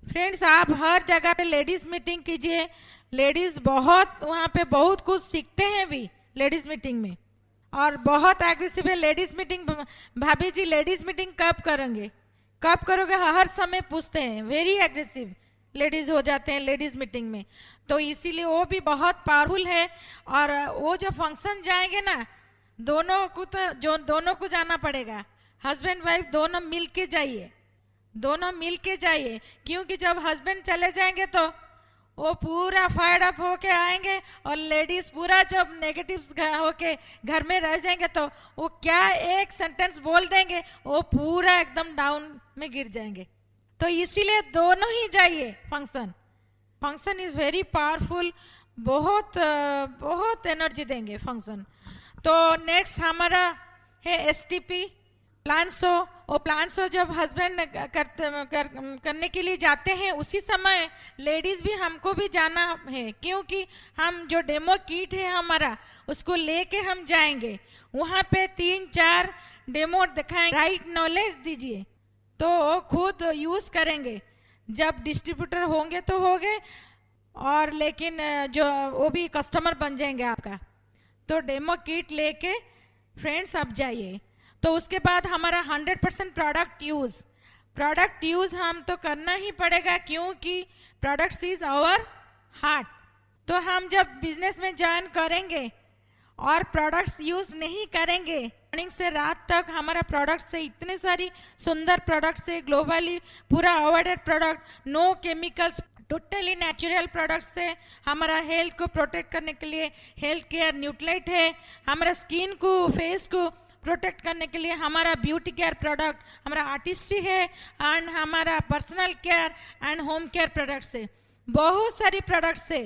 फ्रेंड्स, आप हर जगह पे लेडीज मीटिंग कीजिए, लेडीज बहुत वहाँ पे बहुत कुछ सीखते हैं भी लेडीज मीटिंग में और बहुत एग्रेसिव है लेडीज मीटिंग। भाभी जी लेडीज मीटिंग कब करेंगे, कब करोगे, हर समय पूछते हैं, वेरी एग्रेसिव लेडीज हो जाते हैं लेडीज मीटिंग में। तो इसीलिए वो भी बहुत पावरफुल है। और वो जो फंक्शन जाएंगे ना, दोनों को जाना पड़ेगा, हस्बैंड वाइफ दोनों मिल के जाइए, दोनों मिल के जाइए, क्योंकि जब हस्बैंड चले जाएंगे तो वो पूरा फायर अप होके आएंगे और लेडीज पूरा जब नेगेटिव होके घर में रह जाएंगे तो वो क्या एक सेंटेंस बोल देंगे, वो पूरा एकदम डाउन में गिर जाएंगे। तो इसीलिए दोनों ही जाइए फंक्शन इज वेरी पावरफुल, बहुत एनर्जी देंगे फंक्शन। तो नेक्स्ट हमारा है एसटीपी प्लान शो। वो प्लान शो जब हस्बैंड करने के लिए जाते हैं उसी समय लेडीज भी हमको भी जाना है, क्योंकि हम जो डेमो किट है हमारा उसको लेके हम जाएंगे वहाँ पे 3-4 डेमो दिखाएंगे, राइट नॉलेज दीजिए तो वो खुद यूज करेंगे। जब डिस्ट्रीब्यूटर होंगे तो होंगे और लेकिन जो वो भी कस्टमर बन जाएंगे आपका। तो डेमो किट लेके फ्रेंड्स आप जाइए। तो उसके बाद हमारा 100% प्रोडक्ट यूज हम तो करना ही पड़ेगा, क्योंकि प्रोडक्ट इज आवर हार्ट। तो हम जब बिजनेस में ज्वाइन करेंगे और प्रोडक्ट्स यूज नहीं करेंगे, मॉर्निंग से रात तक हमारा प्रोडक्ट से इतने सारी सुंदर प्रोडक्ट्स है, ग्लोबली पूरा awarded product, no chemicals, totally natural product से हमारा हेल्थ को प्रोटेक्ट करने के लिए हेल्थ केयर न्यूट्राइट है, हमारा स्किन को फेस को प्रोटेक्ट करने के लिए हमारा ब्यूटी केयर प्रोडक्ट, हमारा आर्टिस्ट्री है एंड हमारा personal care and home care products है, बहुत सारी प्रोडक्ट्स है।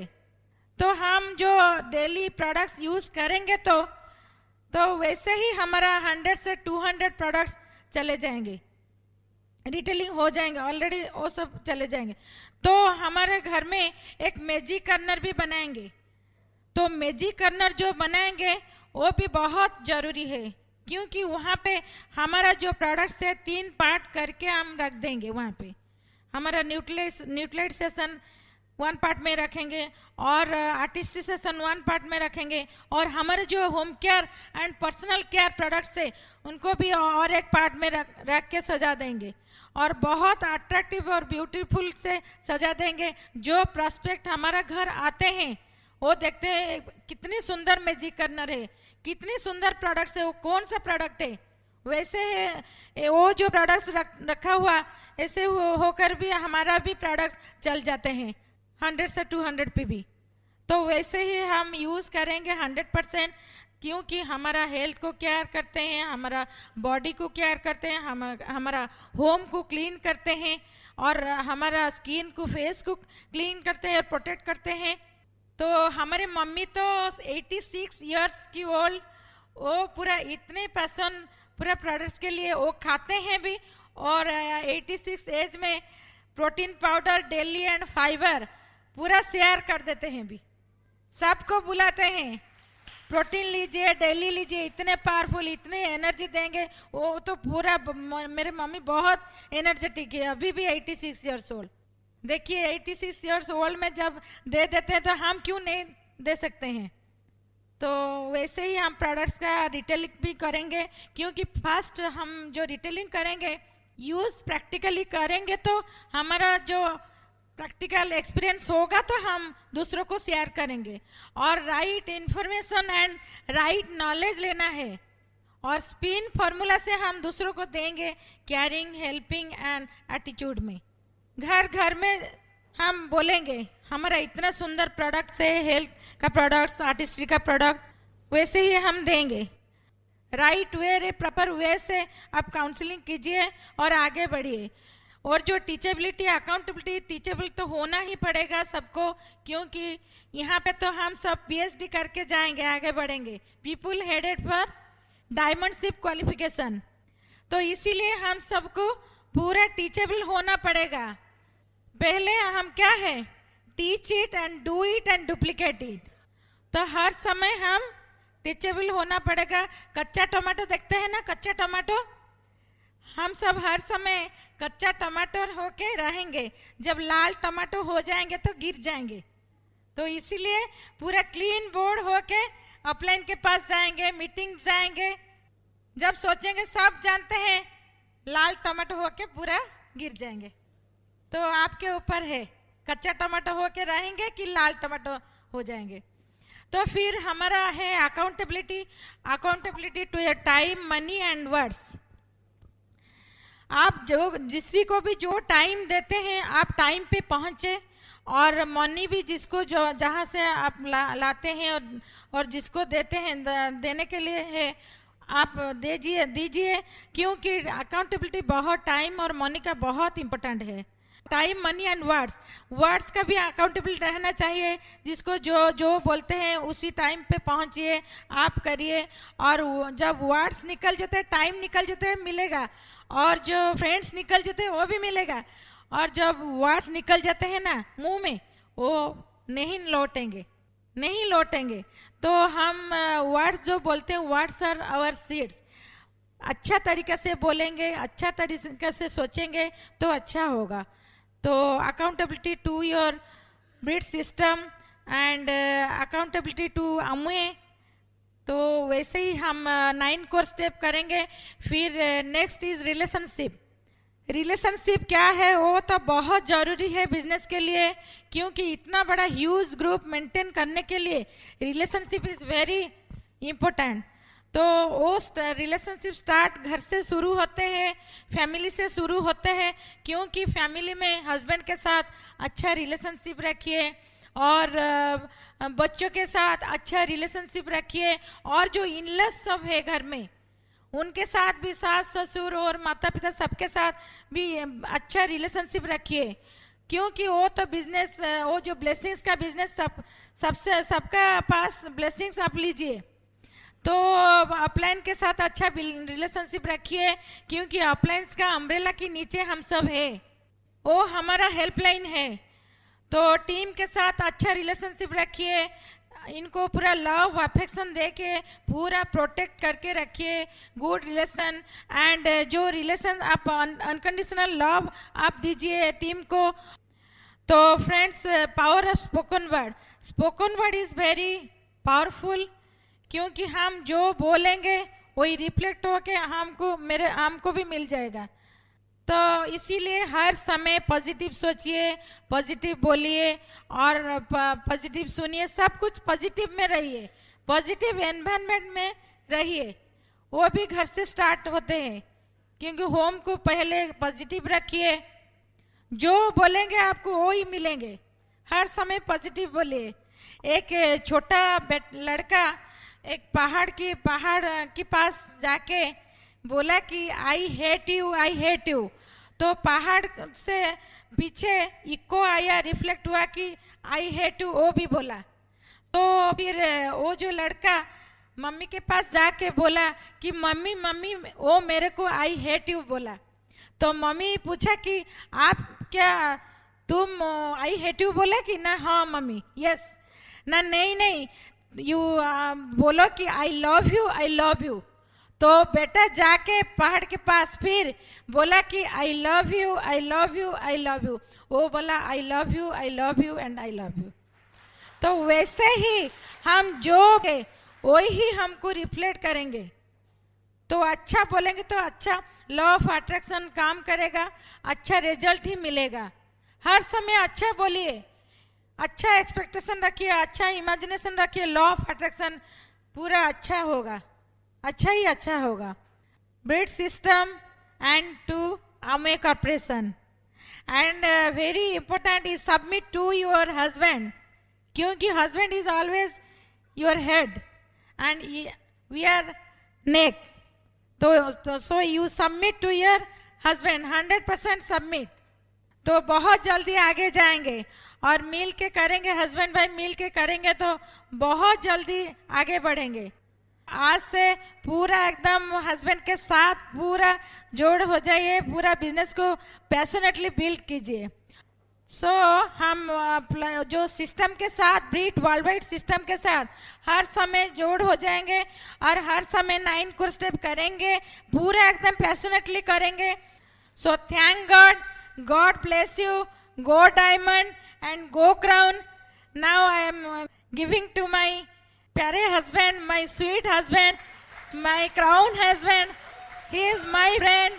तो हम जो डेली प्रोडक्ट्स यूज करेंगे तो वैसे ही हमारा 100 से 200 प्रोडक्ट्स चले जाएंगे, रिटेलिंग हो जाएंगे, ऑलरेडी वो सब चले जाएंगे। तो हमारे घर में एक मैजिक कर्नर भी बनाएंगे। तो मैजिक कर्नर जो बनाएंगे वो भी बहुत जरूरी है, क्योंकि वहाँ पे हमारा जो प्रोडक्ट्स है 3 पार्ट करके हम रख देंगे। वहाँ पे हमारा न्यूट्राइट सेशन 1 पार्ट में रखेंगे और आर्टिस्ट्री सेशन 1 पार्ट में रखेंगे और हमारे जो home care and personal care products है उनको भी और एक पार्ट में रख के सजा देंगे और बहुत अट्रैक्टिव और ब्यूटीफुल से सजा देंगे। जो प्रोस्पेक्ट हमारा घर आते हैं वो देखते हैं कितनी सुंदर मैजिक कर्नर है, कितनी सुंदर प्रोडक्ट्स है, वो कौन सा प्रोडक्ट है। वैसे वो जो प्रोडक्ट्स रखा हुआ ऐसे होकर भी हमारा भी प्रोडक्ट्स चल जाते हैं 100 से 200 पे भी। तो वैसे ही हम यूज़ करेंगे 100%, क्योंकि हमारा हेल्थ को केयर करते हैं, हमारा बॉडी को केयर करते हैं, हमारा होम को क्लीन करते हैं और हमारा स्किन को फेस को क्लीन करते हैं और प्रोटेक्ट करते हैं। तो हमारे मम्मी तो 86 इयर्स की ओल्ड, वो पूरा इतने पैशन पूरा प्रोडक्ट्स के लिए वो खाते हैं भी और 86 एज में protein powder daily and fibre पूरा शेयर कर देते हैं भी, सबको बुलाते हैं प्रोटीन लीजिए, डेली लीजिए, इतने पावरफुल, इतने एनर्जी देंगे। वो तो पूरा मेरे मम्मी बहुत एनर्जेटिक है, अभी भी 86 इयर्स ओल्ड। देखिए 86 इयर्स ओल्ड में जब दे देते हैं तो हम क्यों नहीं दे सकते हैं। तो वैसे ही हम प्रोडक्ट्स का रिटेलिंग भी करेंगे, क्योंकि फर्स्ट हम जो रिटेलिंग करेंगे यूज़ प्रैक्टिकली करेंगे तो हमारा जो प्रैक्टिकल एक्सपीरियंस होगा तो हम दूसरों को शेयर करेंगे, और right information and right knowledge लेना है, और स्पिन फॉर्मूला से हम दूसरों को देंगे केयरिंग, हेल्पिंग एंड एटीट्यूड में। घर घर में हम बोलेंगे हमारा इतना सुंदर प्रोडक्ट्स है, हेल्थ का प्रोडक्ट्स, आर्टिस्ट्री का प्रोडक्ट, वैसे ही हम देंगे। राइट वे, प्रॉपर वे से आप काउंसलिंग कीजिए और आगे बढ़िए। और जो टीचेबिलिटी, अकाउंटेबिलिटी, टीचेबल तो होना ही पड़ेगा सबको, क्योंकि यहाँ पे तो हम सब पीएचडी करके जाएंगे, आगे बढ़ेंगे। पीपल हेडेड फॉर डायमंडशिप क्वालिफिकेशन, तो इसीलिए हम सबको पूरा टीचेबल होना पड़ेगा। पहले हम क्या है, teach it and do it and duplicate it. तो हर समय हम टीचेबल होना पड़ेगा। कच्चा टमाटो देखते हैं ना, कच्चा टमाटो, हम सब हर समय कच्चा टमाटर होके रहेंगे, जब लाल टमाटो हो जाएंगे तो गिर जाएंगे। तो इसीलिए पूरा क्लीन बोर्ड होके अपलाइन के पास जाएंगे, मीटिंग जाएंगे, जब सोचेंगे सब जानते हैं, लाल टमाटो होके पूरा गिर जाएंगे। तो आपके ऊपर है, कच्चा टमाटो होके रहेंगे कि लाल टमाटो हो जाएंगे। तो फिर हमारा है accountability, accountability to your time, money and words. आप जो जिसी को भी जो टाइम देते हैं, आप टाइम पे पहुंचे, और मनी भी जिसको जो जहाँ से आप लाते हैं और जिसको देते हैं, देने के लिए है आप दीजिए, क्योंकि अकाउंटेबिलिटी बहुत टाइम और मनी का बहुत इम्पोर्टेंट है। टाइम, मनी एंड वर्ड्स का भी अकाउंटेबल रहना चाहिए, जिसको जो बोलते हैं उसी टाइम पे पहुंचिए, आप करिए। और जब वर्ड्स निकल जाते, टाइम निकल जाते मिलेगा, और जो फ्रेंड्स निकल जाते हैं वो भी मिलेगा, और जब वर्ड्स निकल जाते हैं ना मुंह में, वो नहीं लौटेंगे। तो हम वर्ड्स जो बोलते हैं, वर्ड्स आर आवर सीड्स। अच्छा तरीके से बोलेंगे, अच्छा तरीके से सोचेंगे तो अच्छा होगा। तो accountability to your Britt system and accountability to Amway. तो वैसे ही हम 9 कोर स्टेप करेंगे। फिर नेक्स्ट इज रिलेशनशिप। रिलेशनशिप क्या है, वो तो बहुत ज़रूरी है बिजनेस के लिए, क्योंकि इतना बड़ा ह्यूज ग्रुप मेंटेन करने के लिए रिलेशनशिप इज़ वेरी इम्पोर्टेंट। तो वो रिलेशनशिप स्टार्ट घर से शुरू होते हैं, फैमिली से शुरू होते हैं, क्योंकि फैमिली में हस्बैंड के साथ अच्छा रिलेशनशिप रखिए, और बच्चों के साथ अच्छा रिलेशनशिप रखिए, और जो इनलॉज सब है घर में उनके साथ भी, सास ससुर और माता पिता सबके साथ भी अच्छा रिलेशनशिप रखिए, क्योंकि वो तो बिजनेस, वो जो ब्लेसिंग्स का बिजनेस सबका पास ब्लेसिंग्स आप लीजिए। तो अपलाइन के साथ अच्छा रिलेशनशिप रखिए, क्योंकि अपलाइंस का अम्ब्रेला के नीचे हम सब है, वो हमारा हेल्पलाइन है। तो टीम के साथ अच्छा रिलेशनशिप रखिए, इनको पूरा लव अफेक्शन दे के पूरा प्रोटेक्ट करके रखिए, गुड रिलेशन। एंड जो रिलेशन आप अनकंडीशनल लव आप दीजिए टीम को। तो friends, power of spoken word is very powerful, क्योंकि हम जो बोलेंगे वही रिफ्लेक्ट होके हमको भी मिल जाएगा। तो इसीलिए हर समय पॉजिटिव सोचिए, पॉजिटिव बोलिए, और पॉजिटिव सुनिए, सब कुछ पॉजिटिव में रहिए, पॉजिटिव एनवायरनमेंट में रहिए। वो भी घर से स्टार्ट होते हैं, क्योंकि होम को पहले पॉजिटिव रखिए, जो बोलेंगे आपको वो ही मिलेंगे। हर समय पॉजिटिव बोलिए। एक छोटा लड़का एक पहाड़ के पास जाके बोला कि आई हेट यू। तो पहाड़ से पीछे इको आया, रिफ्लेक्ट हुआ कि आई हेट यू, वो भी बोला। तो फिर वो जो लड़का मम्मी के पास जाके बोला कि मम्मी वो मेरे को आई हेट यू बोला। तो मम्मी पूछा कि तुम आई हेट यू बोला कि ना? हाँ मम्मी, यस ना, नहीं यू बोलो कि आई लव यू। तो बेटा जाके पहाड़ के पास फिर बोला कि आई लव यू। वो बोला I love you and I love you. तो वैसे ही हम जो वही ही हमको रिफ्लेक्ट करेंगे। तो अच्छा बोलेंगे तो अच्छा लॉ ऑफ अट्रैक्शन काम करेगा, अच्छा रिजल्ट ही मिलेगा। हर समय अच्छा बोलिए, अच्छा एक्सपेक्टेशन रखिए, अच्छा इमेजिनेशन रखिए, लॉ ऑफ अट्रैक्शन पूरा अच्छा होगा, अच्छा ही अच्छा होगा. Britt system and to Amway corporation and very important is submit to your husband, क्योंकि husband is always your head and we are neck. तो so you submit to your husband, 100% submit. तो बहुत जल्दी आगे जाएंगे और मिल के करेंगे, हस्बैंड वाइफ मिल के करेंगे तो बहुत जल्दी आगे बढ़ेंगे. आज से पूरा एकदम हस्बैंड के साथ पूरा जोड़ हो जाइए, पूरा बिजनेस को पैशनेटली बिल्ड कीजिए. सो हम जो सिस्टम के साथ, ब्रीट वर्ल्ड वाइड सिस्टम के साथ हर समय जोड़ हो जाएंगे और हर समय 9 कोर स्टेप करेंगे, पूरा एकदम पैशनेटली करेंगे. So thank God, God bless you, go diamond and go crown. Now I am giving to my प्यारे husband, my sweet husband, my crown husband. He is my friend,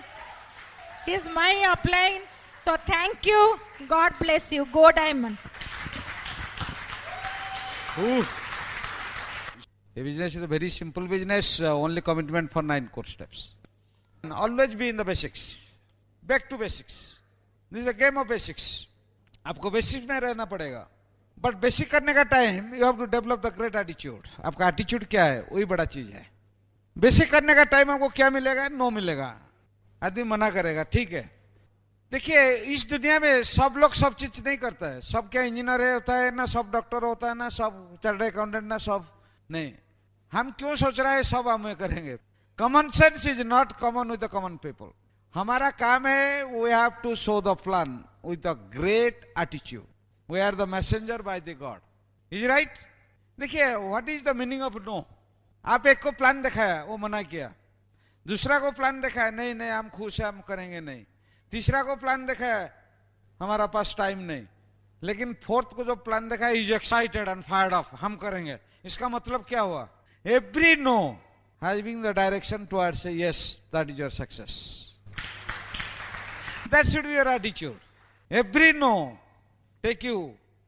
he is my upline. So thank you, God bless you, go diamond.
A business is a very simple business, only commitment for 9 core steps. And always be in the basics, back to basics. This is a game of basics. आपको basics में रहना पड़ेगा. But basic करने का time you have to develop the great attitude. आपका attitude क्या है वही बड़ा चीज है. बेसिक करने का टाइम आपको क्या मिलेगा? नो मिलेगा. आदमी मना करेगा, ठीक है. देखिए इस दुनिया में सब लोग सब चीज नहीं करता है. सब क्या इंजीनियर होता है ना, सब डॉक्टर होता है ना, सब चार्टर्ड अकाउंटेंट ना, सब नहीं. हम क्यों सोच रहे हैं सब हम करेंगे? Common sense is not common with the common people. हमारा काम है we have to show the plan with the great attitude. We are the messenger by the God. Is it right? देखिए what is the meaning of no? आप एक को plan दिखाया, वो मना किया. दूसरा को प्लान दिखाया, नहीं नहीं हम खुश है, हम करेंगे नहीं. तीसरा को प्लान दिखाया, हमारा पास टाइम नहीं. लेकिन फोर्थ को जो प्लान दिखाया, is excited and fired off, हम करेंगे. इसका मतलब क्या हुआ? Every no has been the direction towards yes, that is your success. That should be your attitude. Every no take you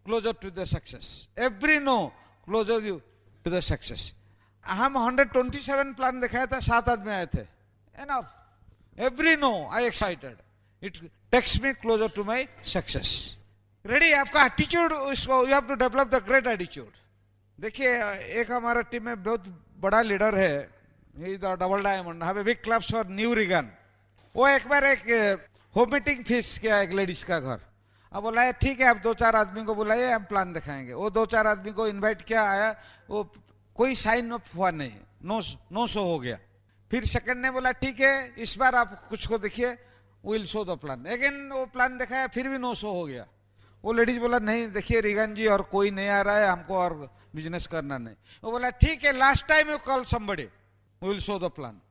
closer to the success. Every no closer you to the success. हम 127 plan दिखाया था, 7 आदमी आए थे. Enough. Every no I excited. It takes me closer to my success. Ready? आपका attitude, उसको you have to develop the great attitude. देखिए एक हमारा टीम में बहुत बड़ा लीडर है, he is the double diamond. Have a big claps for New Regan. वो एक बार एक होम मीटिंग फिक्स किया एक लेडीज का घर. अब बोला है ठीक है, आप 2-4 आदमी को बुलाइए, हम प्लान दिखाएंगे. वो 2-4 आदमी को इनवाइट किया, आया, वो कोई साइन ऑफ हुआ नहीं, नो शो हो गया. फिर सेकंड ने बोला ठीक है इस बार आप कुछ को देखिए, will show the plan. Again वो प्लान दिखाया, फिर भी नो शो हो गया. वो लेडीज बोला नहीं देखिए रिगन जी और कोई नहीं आ रहा है, हमको और बिजनेस करना नहीं. वो बोला ठीक है last time you call somebody, will show the plan.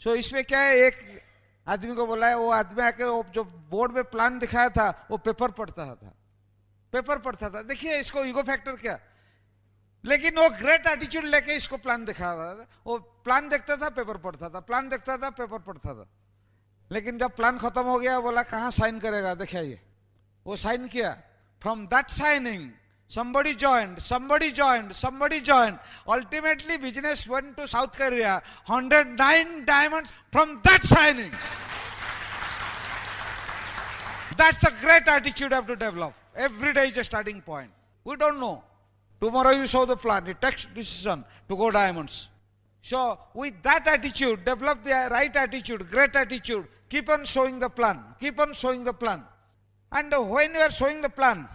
So इसमें क्या है, एक आदमी को बोला है, वो आदमी आके वो जो बोर्ड में प्लान दिखाया था वो पेपर पढ़ता था. देखिए इसको ईगो फैक्टर क्या. लेकिन वो ग्रेट एटीट्यूड लेके इसको प्लान दिखा रहा था. वो प्लान देखता था, पेपर पढ़ता था, प्लान देखता था, पेपर पढ़ता था. लेकिन जब प्लान खत्म हो गया, बोला कहाँ साइन करेगा, दिखाइए. वो साइन किया. From that signing somebody joined. Ultimately business went to South Korea. 109 diamonds from that signing. That's the great attitude you have to develop. Every day is a starting point. We don't know. Tomorrow you show the plan. It takes decision to go diamonds. So with that attitude, develop the right attitude, great attitude. Keep on showing the plan. And when you are showing the plan,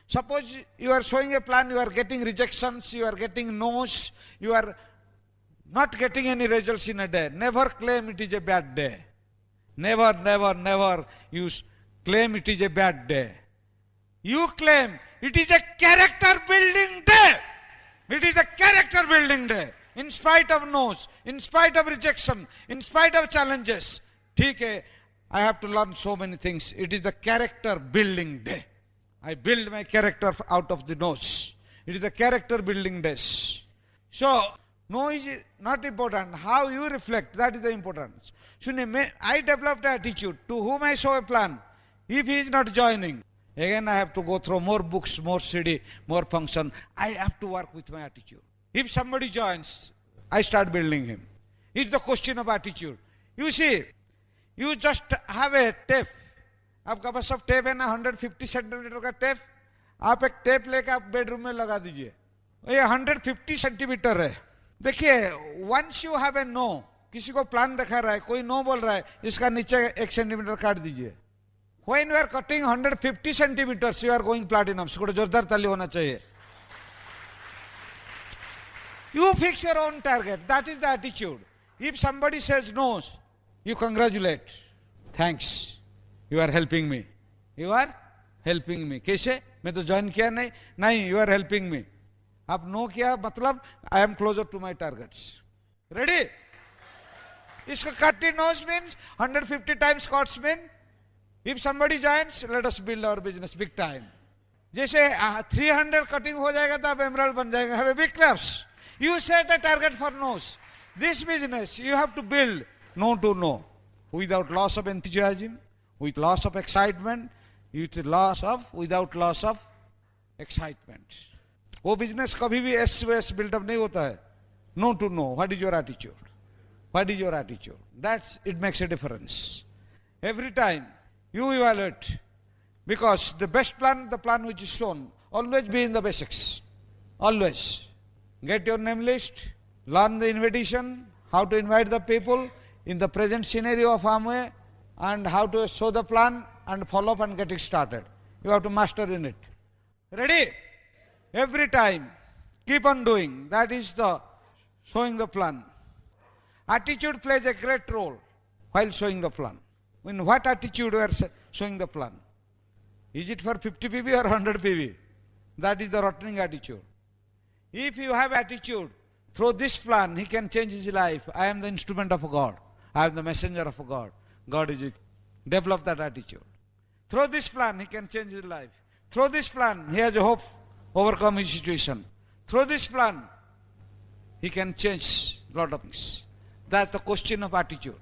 suppose you are showing a plan, you are getting rejections, you are getting no's, you are not getting any results in a day. Never claim it is a bad day. Never you claim it is a bad day. You claim it is a character building day. It is a character building day. In spite of no's, in spite of rejection, in spite of challenges. ठीक है, I have to learn so many things. It is the character building day. I build my character out of the no's. It is the character building days. So, no is not important. How you reflect, that is the importance. So, I developed the attitude. To whom I show a plan, if he is not joining, Again, I have to go through more books, more CD, more function. I have to work with my attitude. If somebody joins, I start building him. It's the question of attitude. You see, you just have a tape. आपका पास सब tape है ना 150 centimetre का tape, आप एक tape लेकर आप bedroom में लगा दीजिए, ये 150 सेंटीमीटर है. देखिए, once you have a no, किसी को प्लान दिखा रहा है, कोई नो बोल रहा है, इसका नीचे 1 सेंटीमीटर काट दीजिए. When you are cutting 150 centimeters, you are going platinum. इसको जोरदार ताली होना चाहिए. You fix your own target. That is the attitude. If somebody says no, you congratulate. Thanks. You are helping me. You are helping me. कैसे? मैं तो join किया नहीं. नहीं, you are helping me. आप नो किया मतलब I am closer to my targets. Ready? इसका cutting nose means 150 times cuts mean. If somebody joins, let us build our business big time. जैसे 300 cutting हो जाएगा तो आप emerald बन जाएगा. Have a big claps. You set a target for nose. This business you have to build no to no, without loss of enthusiasm, with loss of excitement, without loss of excitement. वो business कभी भी S build-up नहीं होता है. No to no. What is your attitude? What is your attitude? It makes a difference. Every time you evaluate, because the best plan, the plan which is shown, always be in the basics. Always. Get your name list, learn the invitation, how to invite the people in the present scenario of Amway, and how to show the plan and follow up and get it started. You have to master in it. Ready? Every time, keep on doing. That is the showing the plan. Attitude plays a great role while showing the plan. In what attitude we are showing the plan? Is it for 50 PV or 100 PV? That is the rotting attitude. If you have attitude, through this plan, he can change his life. I am the instrument of God. I am the messenger of God. God is it. Develop that attitude. Through this plan, he can change his life. Through this plan, he has a hope, overcome his situation. Through this plan, he can change a lot of things. That's the question of attitude.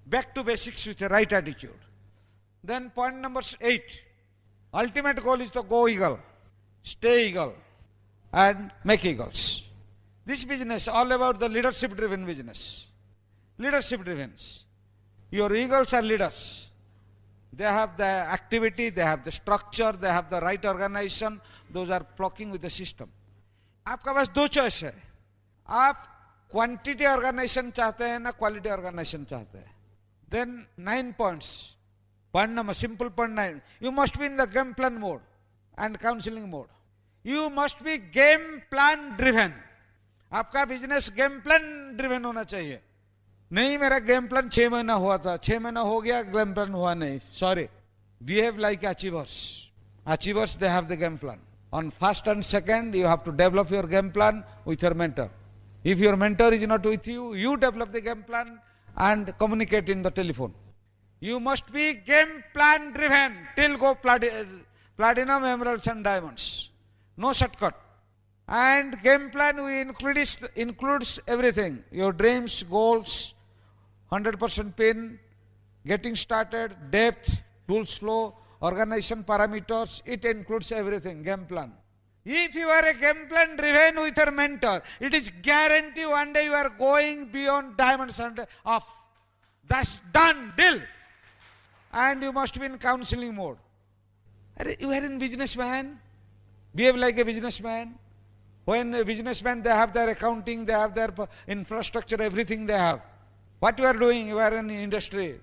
Back to basics with the right attitude. Then point number 8. Ultimate goal is to go eagle, stay eagle, and make eagles. This business all about the leadership driven business. Leadership driven. Your eagles are leaders. They have the activity, they have the structure, they have the right organization. Those are flocking with the system. आपका पास दो choice है. आप quantity organisation चाहते हैं ना quality organisation चाहते हैं. Then 9 points. Point number, simple point 9. You must be in the game plan mode and counseling mode. You must be game plan driven. आपका बिजनेस गेम प्लान ड्रिवन होना चाहिए. नहीं मेरा गेम प्लान 6 महीना हुआ था, 6 महीना हो गया, गेम प्लान हुआ नहीं. Sorry. Behave like achievers. Achievers, they have the game plan. On first and second, you have to develop your game plan with your mentor. If your mentor is not with you, you develop the game plan and communicate in the telephone. You must be game plan driven till go platinum, emeralds and diamonds. No shortcut. And game plan includes everything. Your dreams, goals, 100% pin, getting started, depth, tools flow, organization parameters. It includes everything, game plan. If you are a game plan driven with your mentor, it is guarantee one day you are going beyond diamonds and off. That's done, deal. And you must be in counseling mode. You are in businessman. Behave like a businessman. When a businessman, they have their accounting, they have their infrastructure, everything they have. What you are doing? You are in industry.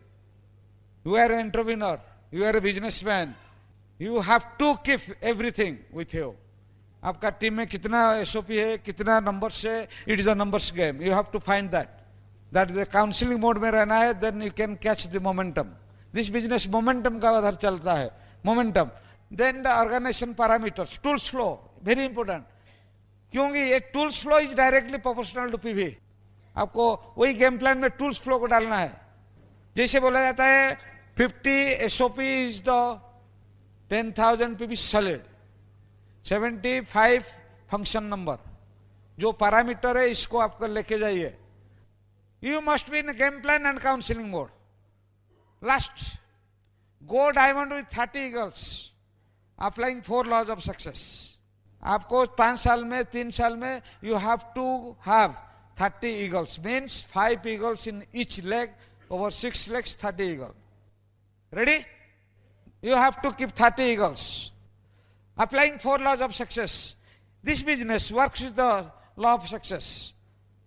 You are an entrepreneur. You are a businessman. You have to keep everything with you. आपका team में कितना SOP है, कितना numbers है, it is a numbers game. You have to find that. That is the counseling mode में रहना है, then you can catch the momentum. This business momentum का आधार चलता है, momentum. Then the organization parameters, tools flow, very important. क्योंकि ये tools flow is directly proportional to PV. आपको वही गेम प्लान में tools flow को डालना है. जैसे बोला जाता है 50 SOP is the 10,000 PV solid. 75 function number. जो पैरामीटर है इसको आपको लेके जाइए. You must be in game plan and counseling mode. Last, go diamond with 30 eagles. Applying 4 laws of success. आपको 5 साल में 3 साल में you have to have 30 eagles, means 5 eagles in each leg, over 6 legs 30 eagle. Ready? You have to keep 30 eagles. Applying 4 laws of success. This business works with the law of success.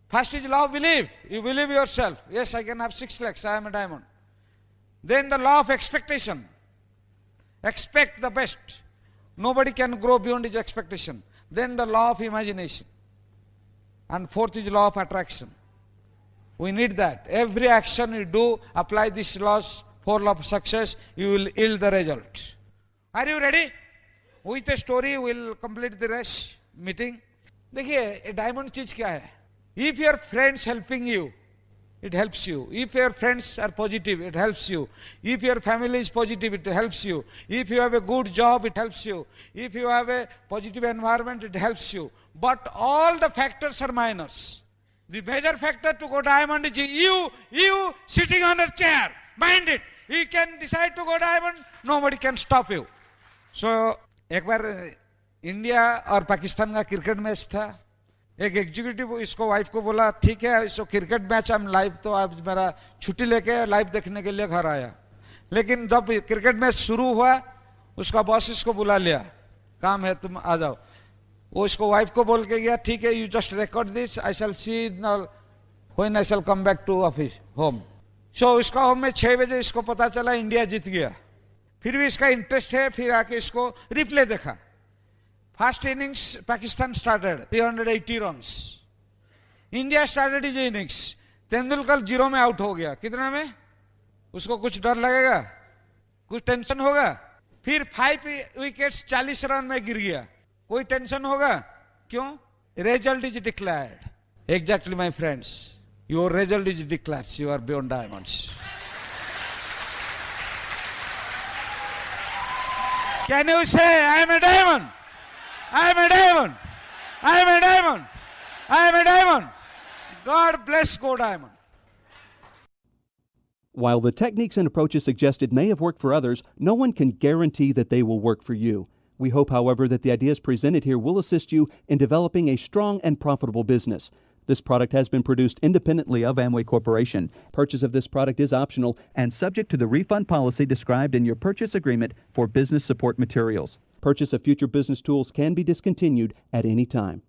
First is law of belief. You believe yourself. Yes, I can have 6 legs. I am a diamond. Then the law of expectation. Expect the best. Nobody can grow beyond his expectation. Then the law of imagination. And fourth is law of attraction. We need that. Every action you do, apply these laws, 4 laws of success, you will yield the result. Are you ready? With a story, we will complete the rest meeting. देखिए, diamond चीज क्या है? If your friends helping you, it helps you. If your friends are positive, it helps you. If your family is positive, it helps you. If you have a good job, it helps you. If you have a positive environment, it helps you. But all the factors are minors. The major factor to go diamond is you sitting on a chair. Mind it. You can decide to go diamond, nobody can stop you. So, एक बार India और पाकिस्तान का cricket match था. एक executive इसको wife को बोला, ठीक है इसको क्रिकेट मैच हम लाइव, तो आज मेरा छुट्टी लेके लाइव देखने के लिए घर आया. लेकिन जब क्रिकेट मैच शुरू हुआ, उसका बॉस इसको बुला लिया, काम है तुम आ जाओ. वो इसको वाइफ को बोल के गया, ठीक है you just record this, I shall see when I shall come back to office home. So इसका होम में 6 बजे इसको पता चला इंडिया जीत गया. फिर भी इसका इंटरेस्ट है, फिर आके इसको रिप्ले देखा. First innings Pakistan started 380 runs. India started is innings. Tendulkar 0 में आउट हो गया. कितना में? उसको कुछ डर लगेगा? कुछ टेंशन होगा? फिर 5 विकेट्स 40 रन में गिर गया. कोई टेंशन होगा? क्यों? Result is declared. Exactly my friends, your result is declared. You are beyond diamonds. Can you say, I am a diamond? I am a diamond. I am a diamond. I am a diamond. God bless Go Diamond.
While the techniques and approaches suggested may have worked for others, no one can guarantee that they will work for you. We hope, however, that the ideas presented here will assist you in developing a strong and profitable business. This product has been produced independently of Amway Corporation. Purchase of this product is optional and subject to the refund policy described in your purchase agreement for business support materials. Purchase of future business tools can be discontinued at any time.